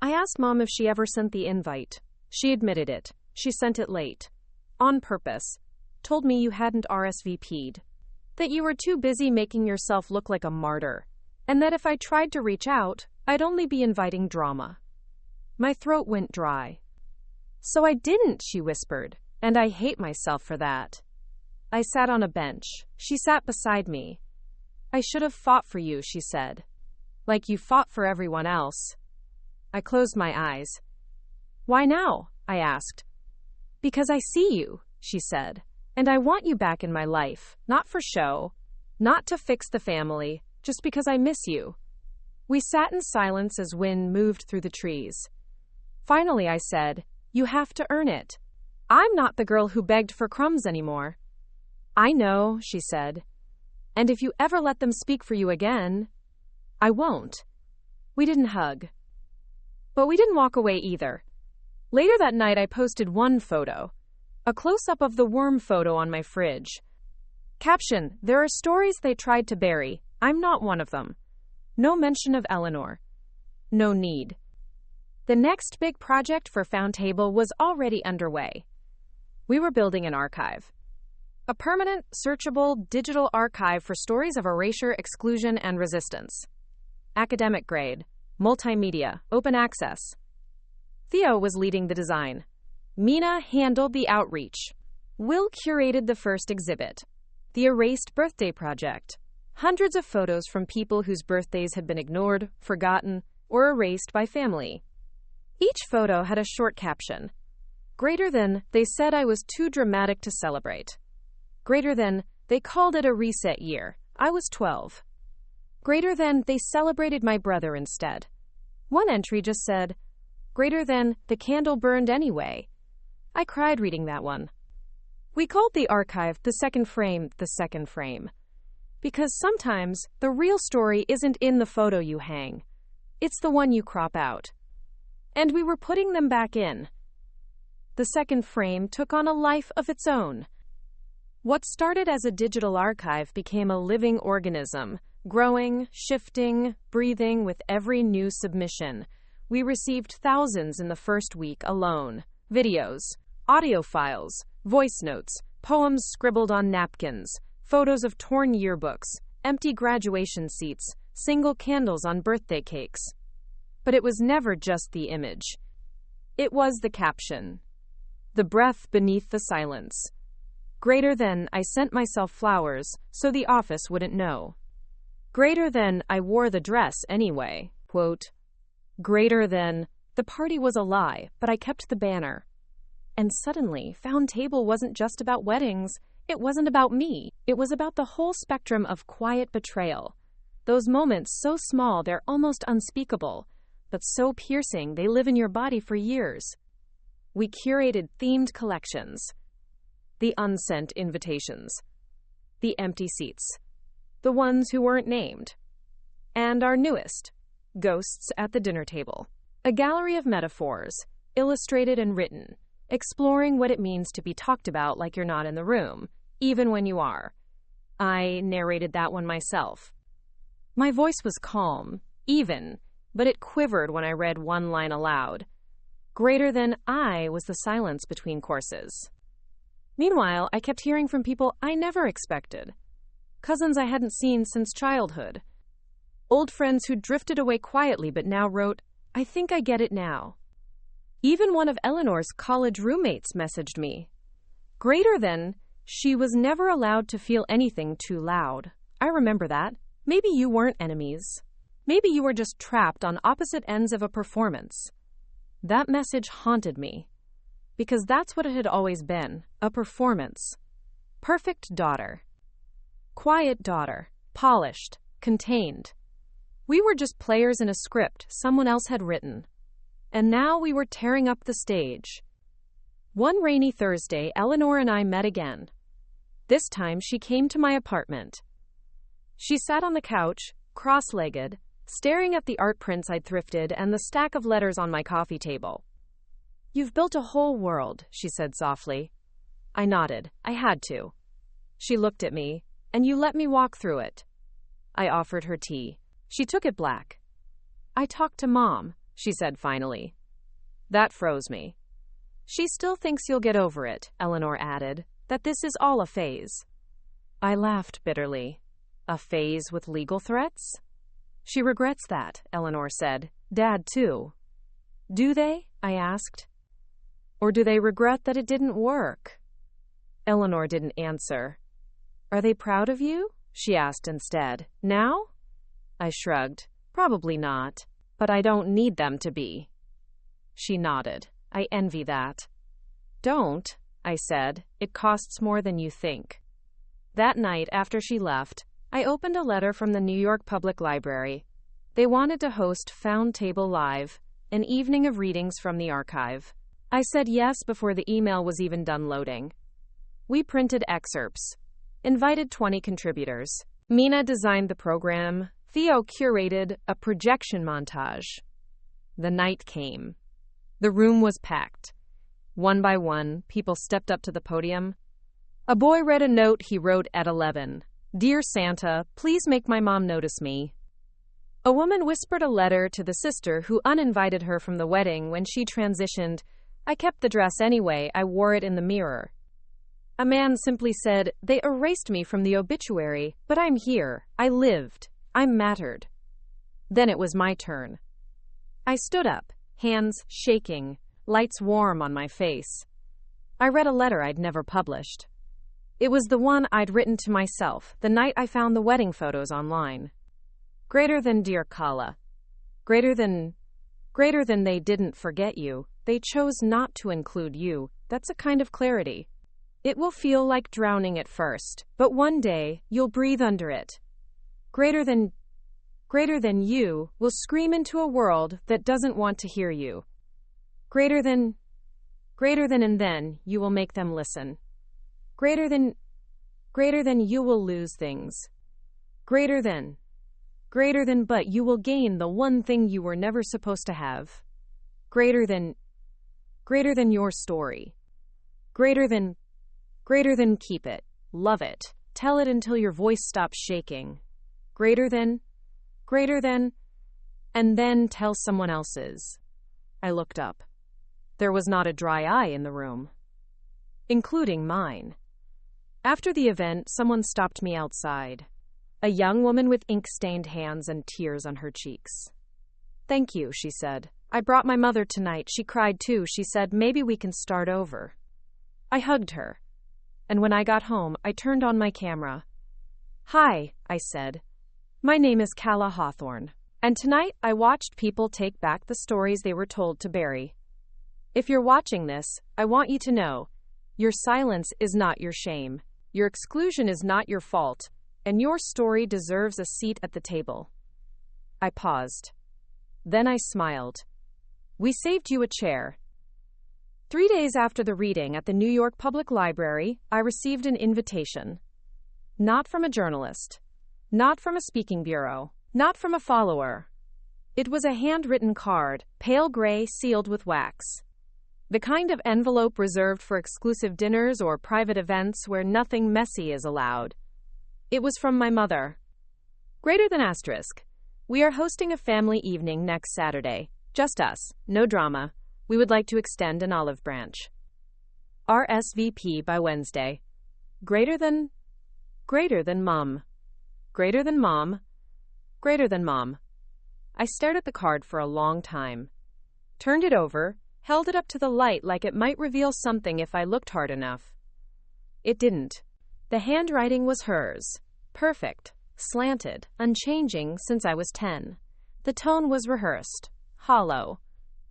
Speaker 1: I asked Mom if she ever sent the invite. She admitted it. She sent it late. On purpose. Told me you hadn't RSVP'd. That you were too busy making yourself look like a martyr. And that if I tried to reach out, I'd only be inviting drama. My throat went dry. So I didn't, she whispered, and I hate myself for that. I sat on a bench. She sat beside me. I should have fought for you, she said. Like you fought for everyone else. I closed my eyes. Why now? I asked. Because I see you, she said, and I want you back in my life, not for show, not to fix the family, just because I miss you. We sat in silence as wind moved through the trees. Finally, I said, you have to earn it. I'm not the girl who begged for crumbs anymore. I know, she said. And if you ever let them speak for you again, I won't. We didn't hug. But we didn't walk away either. Later that night, I posted one photo, a close-up of the worm photo on my fridge. Caption, there are stories they tried to bury. I'm not one of them. No mention of Eleanor. No need. The next big project for Foundtable was already underway. We were building an archive. A permanent, searchable, digital archive for stories of erasure, exclusion, and resistance. Academic grade, multimedia, open access. Theo was leading the design. Mina handled the outreach. Will curated the first exhibit, the Erased Birthday Project. Hundreds of photos from people whose birthdays had been ignored, forgotten, or erased by family. Each photo had a short caption. Greater than, they said I was too dramatic to celebrate. Greater than, they called it a reset year. I was 12. Greater than, they celebrated my brother instead. One entry just said, greater than, the candle burned anyway. I cried reading that one. We called the archive the second frame, because sometimes the real story isn't in the photo you hang. It's the one you crop out. And we were putting them back in. The second frame took on a life of its own. What started as a digital archive became a living organism, growing, shifting, breathing with every new submission. We received thousands in the first week alone. Videos, audio files, voice notes, poems scribbled on napkins, photos of torn yearbooks, empty graduation seats, single candles on birthday cakes. But it was never just the image. It was the caption. The breath beneath the silence. Greater than, I sent myself flowers so the office wouldn't know. Greater than, I wore the dress anyway. Quote, greater than, the party was a lie, but I kept the banner. And suddenly, Foundtable wasn't just about weddings. It wasn't about me. It was about the whole spectrum of quiet betrayal. Those moments so small they're almost unspeakable, but so piercing they live in your body for years. We curated themed collections. The unsent invitations. The empty seats. The ones who weren't named. And our newest, ghosts at the dinner table. A gallery of metaphors, illustrated and written, exploring what it means to be talked about like you're not in the room, even when you are. I narrated that one myself. My voice was calm, even, but it quivered when I read one line aloud. Greater than I was the silence between courses. Meanwhile, I kept hearing from people I never expected. Cousins I hadn't seen since childhood. Old friends who drifted away quietly but now wrote, I think I get it now. Even one of Eleanor's college roommates messaged me. Greater than, she was never allowed to feel anything too loud. I remember that. Maybe you weren't enemies. Maybe you were just trapped on opposite ends of a performance. That message haunted me. because that's what it had always been, a performance. Perfect daughter. Quiet daughter. Polished. Contained. We were just players in a script someone else had written. And now we were tearing up the stage. One rainy Thursday, Eleanor and I met again. This time, she came to my apartment. She sat on the couch, cross-legged, staring at the art prints I'd thrifted and the stack of letters on my coffee table. "You've built a whole world," she said softly. I nodded. I had to. She looked at me, "And you let me walk through it." I offered her tea. She took it black. "I talked to Mom," she said finally. That froze me. "She still thinks you'll get over it," Eleanor added, "that this is all a phase." I laughed bitterly. A phase with legal threats? "She regrets that," Eleanor said. "Dad, too." "Do they?" I asked. "Or do they regret that it didn't work?" Eleanor didn't answer. "Are they proud of you?" she asked instead. "Now?" I shrugged. "Probably not. But I don't need them to be." She nodded. "I envy that." "Don't," I said. "It costs more than you think." That night, after she left, I opened a letter from the New York Public Library. They wanted to host Found Table Live, an evening of readings from the archive. I said yes before the email was even done loading. We printed excerpts, invited 20 contributors. Mina designed the program. Theo curated a projection montage. The night came. The room was packed. One by one, people stepped up to the podium. A boy read a note he wrote at 11. "Dear Santa, please make my mom notice me." A woman whispered a letter to the sister who uninvited her from the wedding when she transitioned. "I kept the dress anyway, I wore it in the mirror." A man simply said, "They erased me from the obituary, but I'm here. I lived. I mattered." Then it was my turn. I stood up, hands shaking, lights warm on my face. I read a letter I'd never published. It was the one I'd written to myself the night I found the wedding photos online. Greater than dear Kala. Greater than they didn't forget you. They chose not to include you. That's a kind of clarity. It will feel like drowning at first, but one day you'll breathe under it. Greater than you will scream into a world that doesn't want to hear you. Greater than, and then you will make them listen. Greater than you will lose things. Greater than, but you will gain the one thing you were never supposed to have. Greater than your story. Greater than, keep it, love it, tell it until your voice stops shaking. Greater than, and then tell someone else's. I looked up. There was not a dry eye in the room, including mine. After the event, someone stopped me outside. A young woman with ink-stained hands and tears on her cheeks. "Thank you," she said. "I brought my mother tonight. She cried too. She said, maybe we can start over." I hugged her. And when I got home, I turned on my camera. "Hi," I said. "My name is Calla Hawthorne. And tonight, I watched people take back the stories they were told to bury. If you're watching this, I want you to know, your silence is not your shame. Your exclusion is not your fault. And your story deserves a seat at the table." I paused. Then I smiled. "We saved you a chair." 3 days after the reading at the New York Public Library, I received an invitation. Not from a journalist. Not from a speaking bureau. Not from a follower. It was a handwritten card, pale gray, sealed with wax. The kind of envelope reserved for exclusive dinners or private events where nothing messy is allowed. It was from my mother. Greater than asterisk. "We are hosting a family evening next Saturday. Just us. No drama. We would like to extend an olive branch. RSVP by Wednesday. Greater than mom. Greater than mom. Greater than mom." I stared at the card for a long time. Turned it over, held it up to the light like it might reveal something if I looked hard enough. It didn't. The handwriting was hers. Perfect, slanted, unchanging since I was 10. The tone was rehearsed, hollow.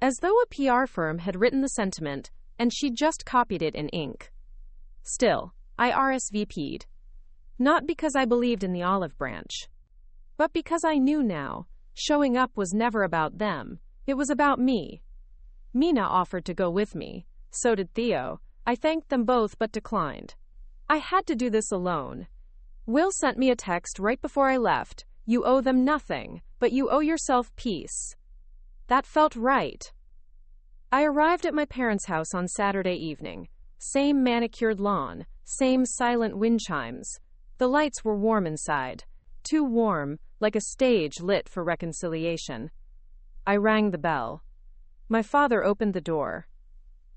Speaker 1: As though a PR firm had written the sentiment, and she just copied it in ink. Still, I RSVP'd. Not because I believed in the olive branch, but because I knew now, showing up was never about them, it was about me. Mina offered to go with me, so did Theo. I thanked them both but declined. I had to do this alone. Will sent me a text right before I left. You owe them nothing, but you owe yourself peace. That felt right. I arrived at my parents' house on Saturday evening. Same manicured lawn, same silent wind chimes. The lights were warm inside. Too warm, like a stage lit for reconciliation. I rang the bell. My father opened the door.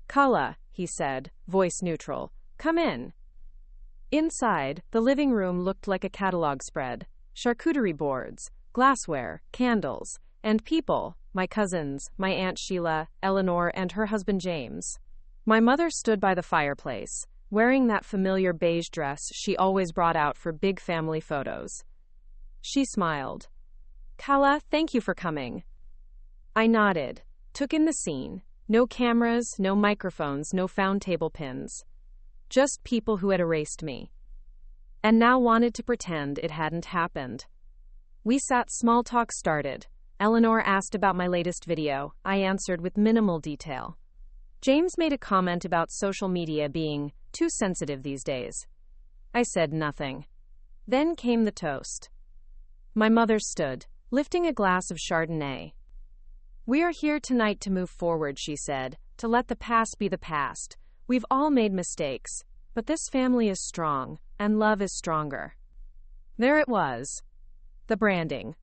Speaker 1: "Kala," he said, voice neutral. "Come in." Inside, the living room looked like a catalog spread. Charcuterie boards, glassware, candles, and people, my cousins, my Aunt Sheila, Eleanor, and her husband James. My mother stood by the fireplace, wearing that familiar beige dress she always brought out for big family photos. She smiled. "Kala, thank you for coming." I nodded, took in the scene. No cameras, no microphones, no found table pins. Just people who had erased me. And now wanted to pretend it hadn't happened. We sat, small talk started. Eleanor asked about my latest video. I answered with minimal detail. James made a comment about social media being too sensitive these days. I said nothing. Then came the toast. My mother stood, lifting a glass of Chardonnay. "We are here tonight to move forward," she said, "to let the past be the past. We've all made mistakes, but this family is strong, and love is stronger." There it was. The branding.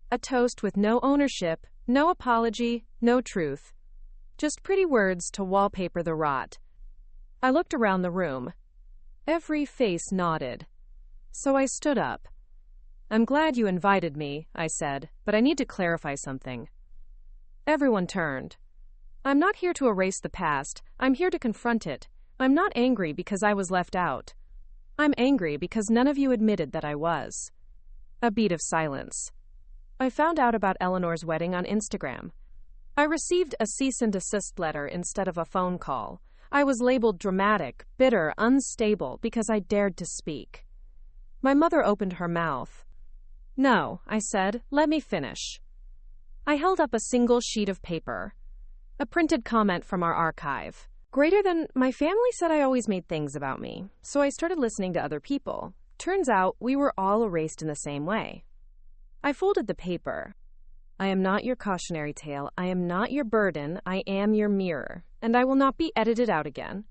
Speaker 1: A toast with no ownership, no apology, no truth. Just pretty words to wallpaper the rot. I looked around the room. Every face nodded. So I stood up. "I'm glad you invited me," I said, "but I need to clarify something." Everyone turned. "I'm not here to erase the past. I'm here to confront it. I'm not angry because I was left out. I'm angry because none of you admitted that I was." A beat of silence. I found out about Eleanor's wedding on Instagram. I received a cease and desist letter instead of a phone call. I was labeled dramatic, bitter, unstable because I dared to speak. My mother opened her mouth. "No," I said, "let me finish." I held up a single sheet of paper. A printed comment from our archive. Greater than, my family said I always made things about me, so I started listening to other people. Turns out we were all erased in the same way. I folded the paper. "I am not your cautionary tale. I am not your burden. I am your mirror, and I will not be edited out again."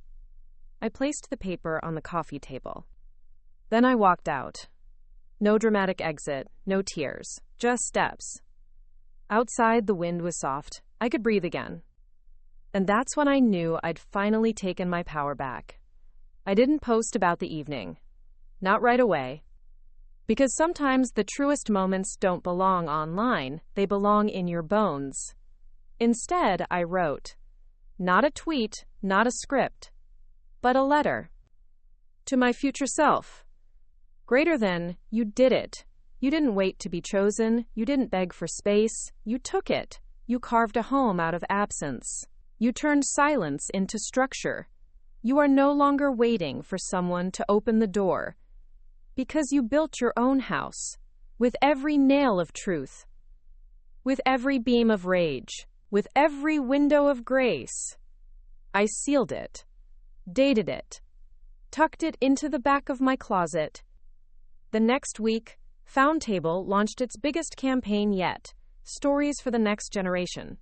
Speaker 1: I placed the paper on the coffee table. Then I walked out. No dramatic exit, no tears, just steps. Outside, the wind was soft. I could breathe again. And that's when I knew I'd finally taken my power back. I didn't post about the evening. Not right away. Because sometimes the truest moments don't belong online, they belong in your bones. Instead, I wrote. Not a tweet, not a script, but a letter. To my future self. Greater than, you did it. You didn't wait to be chosen. You didn't beg for space. You took it. You carved a home out of absence. You turned silence into structure. You are no longer waiting for someone to open the door. Because you built your own house. With every nail of truth. With every beam of rage. With every window of grace. I sealed it. Dated it. Tucked it into the back of my closet. The next week, Found Table launched its biggest campaign yet, Stories for the Next Generation.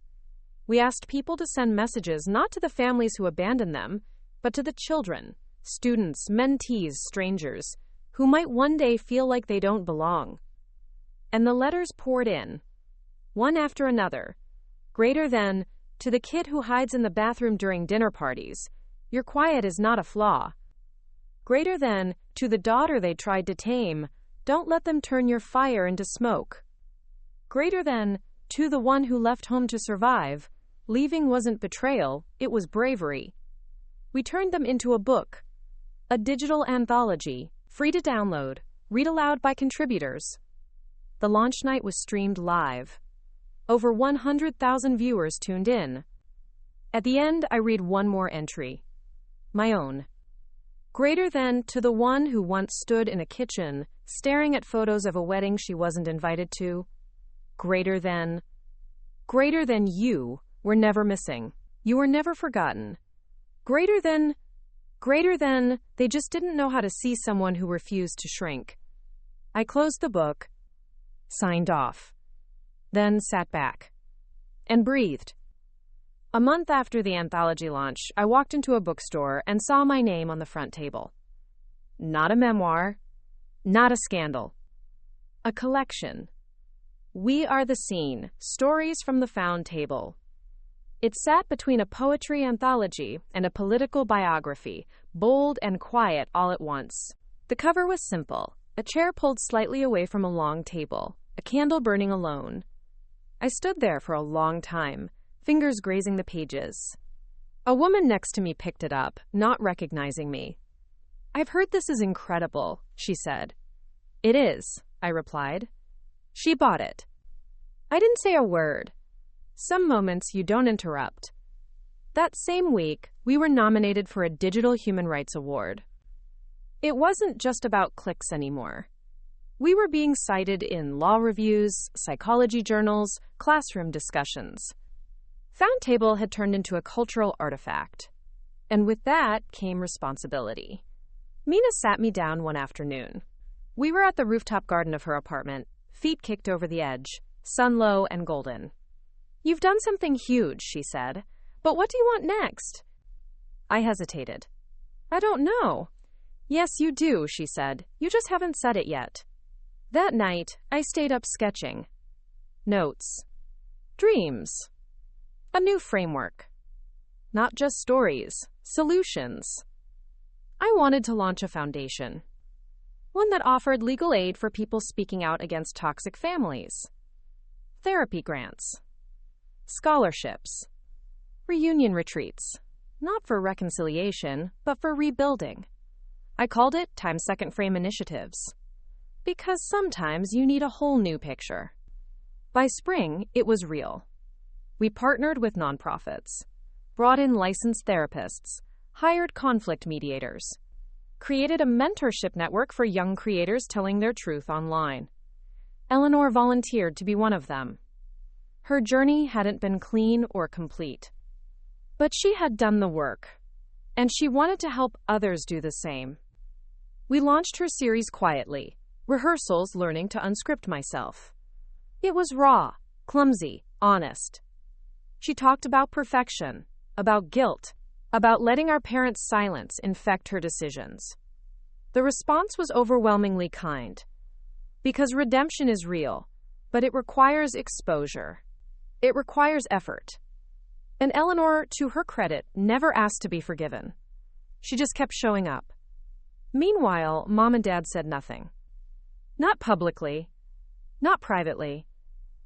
Speaker 1: We asked people to send messages not to the families who abandoned them, but to the children, students, mentees, strangers, who might one day feel like they don't belong. And the letters poured in, one after another. Greater than, to the kid who hides in the bathroom during dinner parties, your quiet is not a flaw. Greater than, to the daughter they tried to tame, don't let them turn your fire into smoke. Greater than, to the one who left home to survive, leaving wasn't betrayal, it was bravery. We turned them into a book, a digital anthology, free to download, read aloud by contributors. The launch night was streamed live. Over 100,000 viewers tuned in. At the end, I read one more entry. My own. Greater than to the one who once stood in a kitchen, staring at photos of a wedding she wasn't invited to. Greater than you were never missing. You were never forgotten. Greater than, they just didn't know how to see someone who refused to shrink. I closed the book, signed off, then sat back, and breathed. A month after the anthology launch, I walked into a bookstore and saw my name on the front table. Not a memoir, not a scandal. A collection. We Are the Scene, Stories from the Found Table. It sat between a poetry anthology and a political biography, bold and quiet all at once. The cover was simple, a chair pulled slightly away from a long table, a candle burning alone. I stood there for a long time, fingers grazing the pages. A woman next to me picked it up, not recognizing me. "I've heard this is incredible," she said. "It is," I replied. She bought it. I didn't say a word. Some moments you don't interrupt. That same week, we were nominated for a Digital Human Rights Award. It wasn't just about clicks anymore. We were being cited in law reviews, psychology journals, classroom discussions. Found Table had turned into a cultural artifact. And with that came responsibility. Mina sat me down one afternoon. We were at the rooftop garden of her apartment, feet kicked over the edge, sun low and golden. "You've done something huge," she said. "But what do you want next?" I hesitated. "I don't know." "Yes, you do," she said. "You just haven't said it yet." That night, I stayed up sketching. Notes. Dreams. A new framework. Not just stories, solutions. I wanted to launch a foundation. One that offered legal aid for people speaking out against toxic families. Therapy grants. Scholarships. Reunion retreats. Not for reconciliation, but for rebuilding. I called it Time Second Frame Initiatives. Because sometimes you need a whole new picture. By spring, it was real. We partnered with nonprofits, brought in licensed therapists, hired conflict mediators, created a mentorship network for young creators telling their truth online. Eleanor volunteered to be one of them. Her journey hadn't been clean or complete. But she had done the work, and she wanted to help others do the same. We launched her series quietly, rehearsals learning to unscript myself. It was raw, clumsy, honest. She talked about perfection, about guilt, about letting our parents' silence infect her decisions. The response was overwhelmingly kind. Because redemption is real, but it requires exposure. It requires effort. And Eleanor, to her credit, never asked to be forgiven. She just kept showing up. Meanwhile, Mom and Dad said nothing. Not publicly, not privately,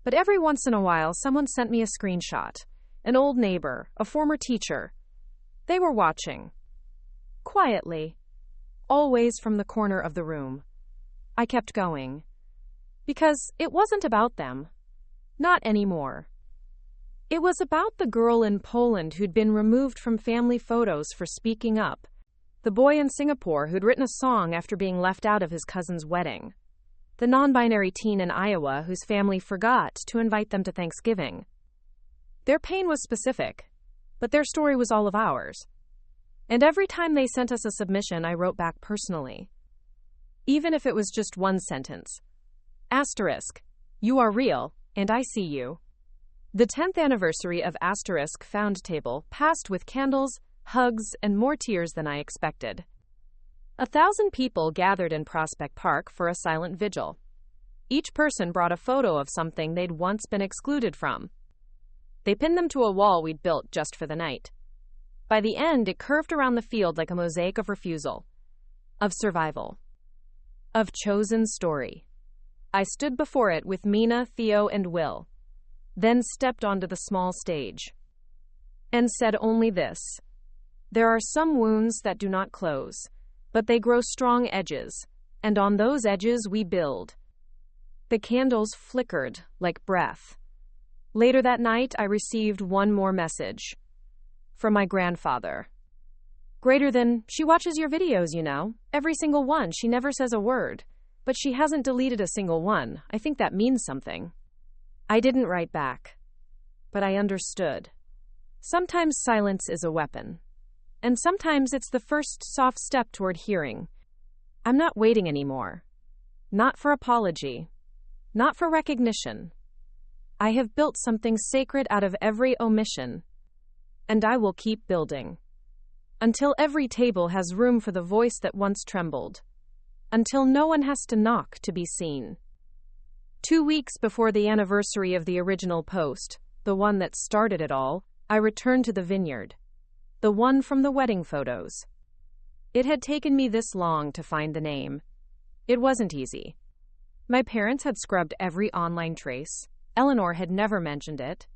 Speaker 1: but every once in a while someone sent me a screenshot. An old neighbor, a former teacher. They were watching. Quietly, always from the corner of the room. I kept going. Because it wasn't about them. Not anymore. It was about the girl in Poland who'd been removed from family photos for speaking up. The boy in Singapore who'd written a song after being left out of his cousin's wedding. The non-binary teen in Iowa whose family forgot to invite them to Thanksgiving. Their pain was specific, but their story was all of ours. And every time they sent us a submission, I wrote back personally. Even if it was just one sentence. Asterisk, you are real, and I see you. The 10th anniversary of Asterisk Found Table passed with candles, hugs, and more tears than I expected. 1,000 people gathered in Prospect Park for a silent vigil. Each person brought a photo of something they'd once been excluded from. They pinned them to a wall we'd built just for the night. By the end, it curved around the field like a mosaic of refusal, of survival, of chosen story. I stood before it with Mina, Theo, and Will, then stepped onto the small stage and said only this: there are some wounds that do not close, but they grow strong edges, and on those edges we build. The candles flickered like breath. Later that night, I received one more message. from my grandfather. Greater than, she watches your videos, every single one. She never says a word. But she hasn't deleted a single one. I think that means something. I didn't write back. But I understood. Sometimes silence is a weapon. And sometimes it's the first soft step toward hearing. I'm not waiting anymore. Not for apology. Not for recognition. I have built something sacred out of every omission. And I will keep building. Until every table has room for the voice that once trembled. Until no one has to knock to be seen. 2 weeks before the anniversary of the original post, the one that started it all, I returned to the vineyard. The one from the wedding photos. It had taken me this long to find the name. It wasn't easy. My parents had scrubbed every online trace. Eleanor had never mentioned it.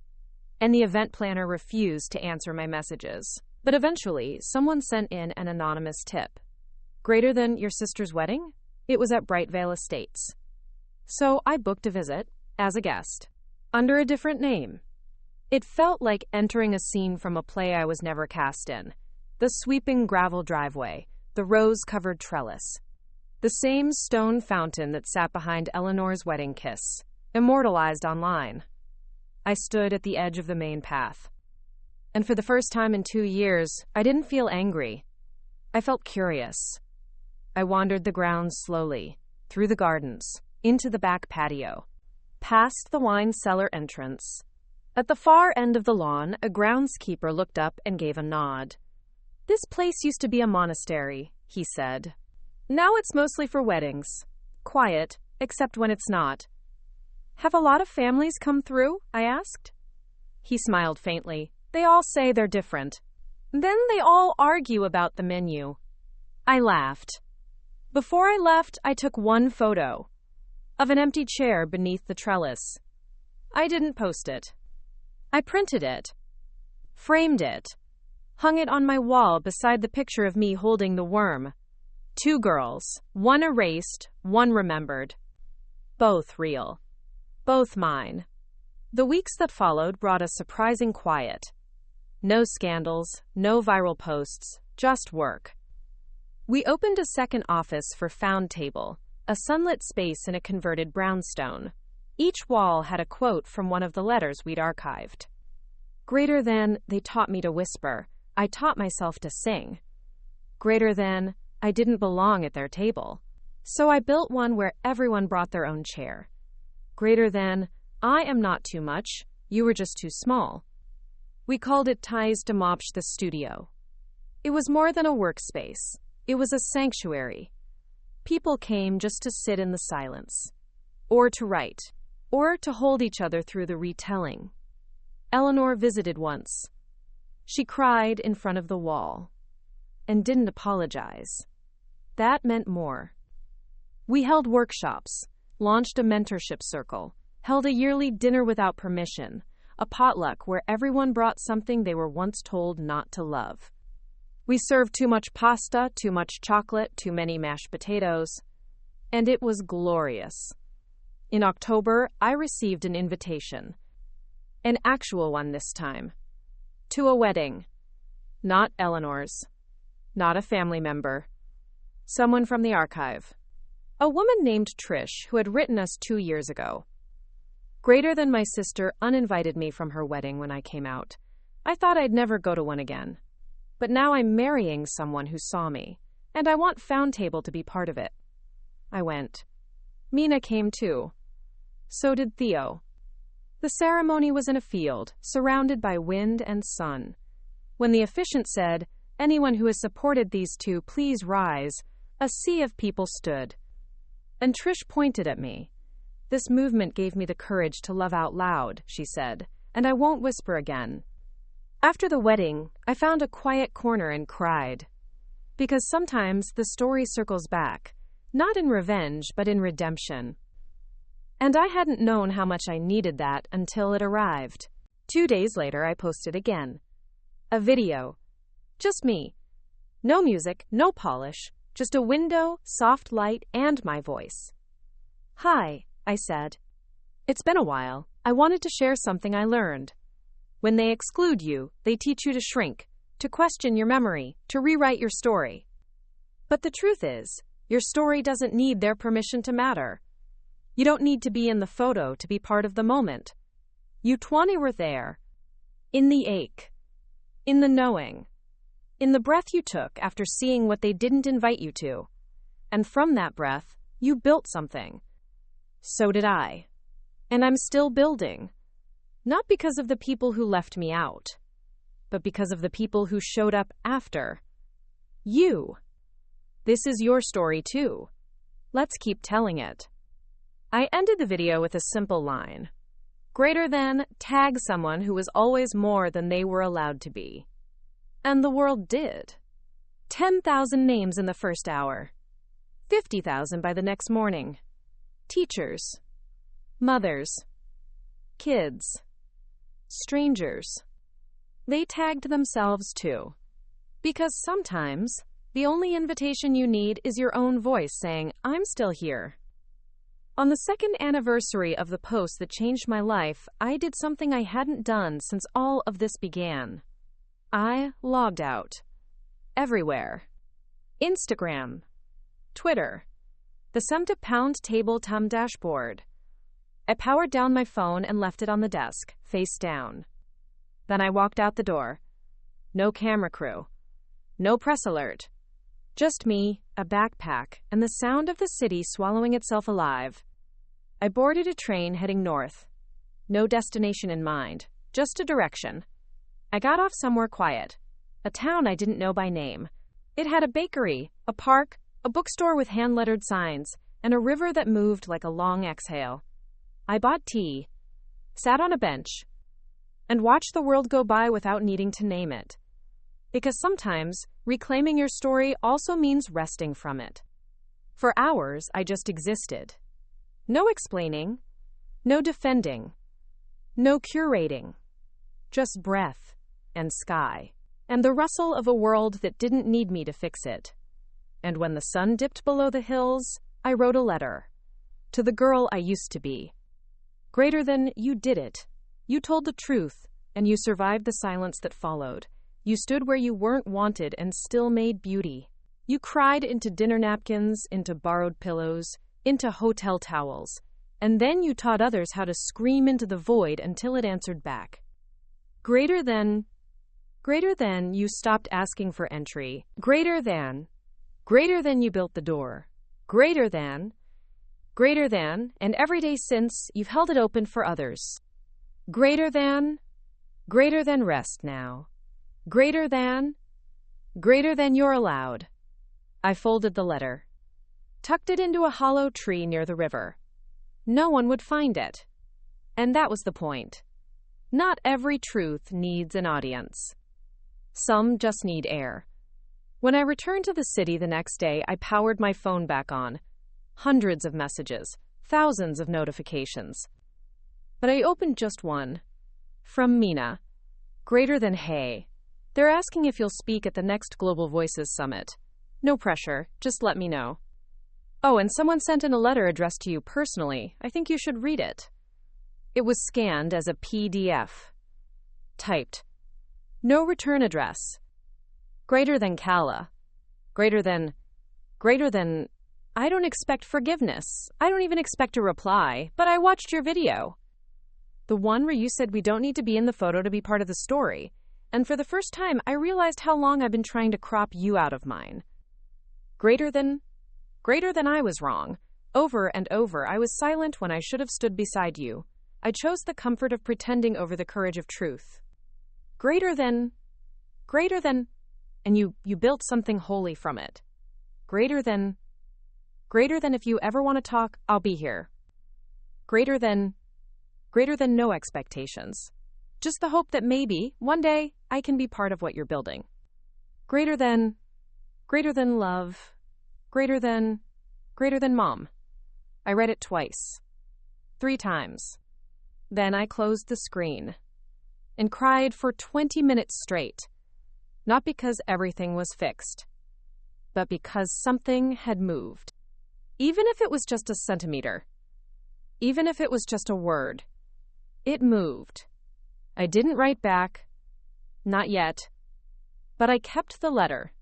Speaker 1: And the event planner refused to answer my messages. But eventually, someone sent in an anonymous tip. Greater than your sister's wedding? It was at Brightvale Estates. So I booked a visit, as a guest, under a different name. It felt like entering a scene from a play I was never cast in. The sweeping gravel driveway, the rose-covered trellis. The same stone fountain that sat behind Eleanor's wedding kiss, immortalized online. I stood at the edge of the main path. And for the first time in 2 years, I didn't feel angry. I felt curious. I wandered the grounds slowly, through the gardens, into the back patio, past the wine cellar entrance. At the far end of the lawn, a groundskeeper looked up and gave a nod. This place used to be a monastery, he said. Now it's mostly for weddings. Quiet, except when it's not. Have a lot of families come through? I asked. He smiled faintly. They all say they're different. Then they all argue about the menu. I laughed. Before I left, I took one photo of an empty chair beneath the trellis. I didn't post it. I printed it, framed it, hung it on my wall beside the picture of me holding the worm. 2 girls, one erased, one remembered. Both real. Both mine. The weeks that followed brought a surprising quiet. No scandals, no viral posts, just work. We opened a second office for Found Table, a sunlit space in a converted brownstone. Each wall had a quote from one of the letters we'd archived. Greater than, they taught me to whisper. I taught myself to sing. Greater than, I didn't belong at their table. So I built one where everyone brought their own chair. Greater than, I am not too much, you were just too small. We called it Ties de Mopsh the studio. It was more than a workspace. It was a sanctuary. People came just to sit in the silence, or to write, or to hold each other through the retelling. Eleanor visited once. She cried in front of the wall, and didn't apologize. That meant more. We held workshops, launched a mentorship circle, held a yearly dinner without permission, a potluck where everyone brought something they were once told not to love. We served too much pasta, too much chocolate, too many mashed potatoes, and it was glorious. In October, I received an invitation, an actual one this time, to a wedding. Not Eleanor's, not a family member, someone from the archive. A woman named Trish who had written us 2 years ago. Greater than, my sister uninvited me from her wedding when I came out. I thought I'd never go to one again. But now I'm marrying someone who saw me, and I want Found Table to be part of it. I went. Mina came too. So did Theo. The ceremony was in a field, surrounded by wind and sun. When the officiant said, "Anyone who has supported these two, please rise," a sea of people stood. And Trish pointed at me. "This movement gave me the courage to love out loud," she said, "and I won't whisper again." After the wedding, I found a quiet corner and cried. Because sometimes the story circles back, not in revenge, but in redemption. And I hadn't known how much I needed that until it arrived. 2 days later, I posted again. A video. Just me. No music, no polish, just a window, soft light, and my voice. "Hi," I said. "It's been a while. I wanted to share something I learned. When they exclude you, they teach you to shrink, to question your memory, to rewrite your story. But the truth is, your story doesn't need their permission to matter. You don't need to be in the photo to be part of the moment. You 20 were there. In the ache. In the knowing. In the breath you took after seeing what they didn't invite you to. And from that breath, you built something. So did I. And I'm still building. Not because of the people who left me out, but because of the people who showed up after. You. This is your story too. Let's keep telling it. I ended the video with a simple line. Greater than, tag someone who was always more than they were allowed to be. And the world did. 10,000 names in the first hour. 50,000 by the next morning. Teachers. Mothers. Kids. Strangers. They tagged themselves too. Because sometimes, the only invitation you need is your own voice saying, I'm still here. On the second anniversary of the post that changed my life, I did something I hadn't done since all of this began. I logged out. Everywhere. Instagram. Twitter. The £70 table tum dashboard. I powered down my phone and left it on the desk, face down. Then I walked out the door. No camera crew. No press alert. Just me, a backpack, and the sound of the city swallowing itself alive. I boarded a train heading north. No destination in mind, just a direction. I got off somewhere quiet. A town I didn't know by name. It had a bakery, a park, a bookstore with hand-lettered signs, and a river that moved like a long exhale. I bought tea, sat on a bench, and watched the world go by without needing to name it. Because sometimes, reclaiming your story also means resting from it. For hours, I just existed. No explaining, no defending, no curating. Just breath and sky, and the rustle of a world that didn't need me to fix it. And when the sun dipped below the hills, I wrote a letter. To the girl I used to be. Greater than, you did it. You told the truth, and you survived the silence that followed. You stood where you weren't wanted and still made beauty. You cried into dinner napkins, into borrowed pillows, into hotel towels. And then you taught others how to scream into the void until it answered back. Greater than you stopped asking for entry. Greater than you built the door. Greater than, and every day since, you've held it open for others. Greater than rest now. Greater than you're allowed. I folded the letter, tucked it into a hollow tree near the river. No one would find it. And that was the point. Not every truth needs an audience. Some just need air. When I returned to the city the next day, I powered my phone back on. Hundreds of messages, thousands of notifications. But I opened just one. From Mina. Greater than, hey. They're asking if you'll speak at the next Global Voices Summit. No pressure, just let me know. Oh, and someone sent in a letter addressed to you personally. I think you should read it. It was scanned as a PDF. Typed. No return address. Greater than Kala. Greater than, I don't expect forgiveness. I don't even expect a reply, but I watched your video. The one where you said we don't need to be in the photo to be part of the story. And for the first time, I realized how long I've been trying to crop you out of mine. Greater than I was wrong. Over and over, I was silent when I should have stood beside you. I chose the comfort of pretending over the courage of truth. Greater than, and you built something holy from it. Greater than if you ever want to talk, I'll be here. Greater than no expectations. Just the hope that maybe, one day, I can be part of what you're building. Greater than love. Greater than mom. I read it twice. 3 times. Then I closed the screen and cried for 20 minutes straight. Not because everything was fixed, but because something had moved. Even if it was just a centimeter. Even if it was just a word. It moved. I didn't write back. Not yet. But I kept the letter,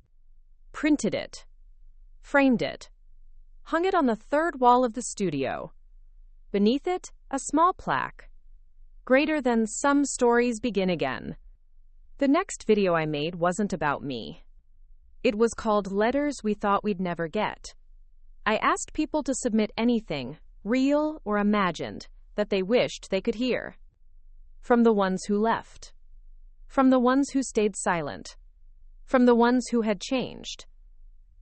Speaker 1: printed it, framed it, hung it on the third wall of the studio. Beneath it, a small plaque, greater than some stories begin again. The next video I made wasn't about me. It was called Letters We Thought We'd Never Get. I asked people to submit anything, real or imagined, that they wished they could hear. From the ones who left. From the ones who stayed silent. From the ones who had changed.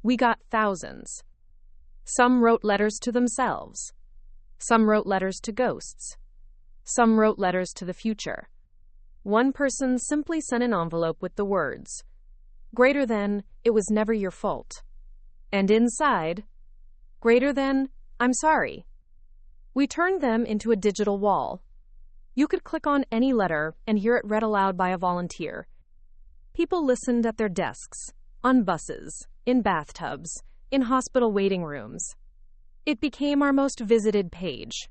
Speaker 1: We got thousands. Some wrote letters to themselves. Some wrote letters to ghosts. Some wrote letters to the future. One person simply sent an envelope with the words, greater than, it was never your fault. And inside, greater than, I'm sorry. We turned them into a digital wall. You could click on any letter and hear it read aloud by a volunteer. People listened at their desks, on buses, in bathtubs, in hospital waiting rooms. It became our most visited page.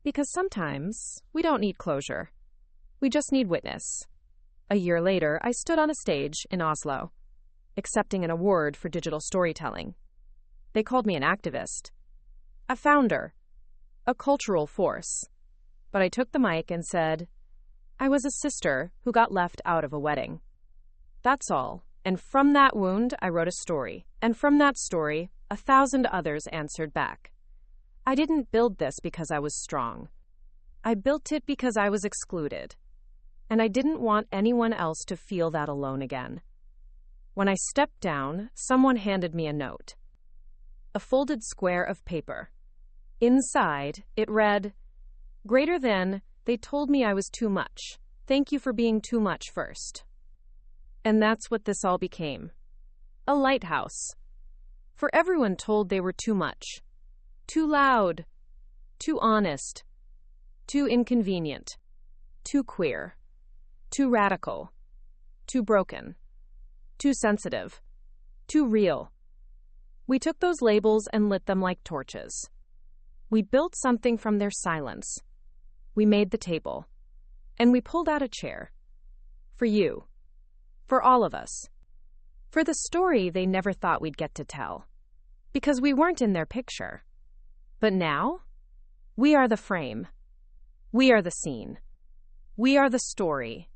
Speaker 1: Because sometimes we don't need closure. We just need witness. A year later, I stood on a stage in Oslo, accepting an award for digital storytelling. They called me an activist, a founder, a cultural force. But I took the mic and said, I was a sister who got left out of a wedding. That's all. And from that wound, I wrote a story. And from that story, 1,000 others answered back. I didn't build this because I was strong. I built it because I was excluded. And I didn't want anyone else to feel that alone again. When I stepped down, someone handed me a note. A folded square of paper. Inside, it read, greater than, they told me I was too much. Thank you for being too much first. And that's what this all became. A lighthouse. For everyone told they were too much. Too loud. Too honest. Too inconvenient. Too queer. Too radical. Too broken. Too sensitive. Too real. We took those labels and lit them like torches. We built something from their silence. We made the table. And we pulled out a chair. For you. For all of us. For the story they never thought we'd get to tell. Because we weren't in their picture. But now, we are the frame. We are the scene. We are the story.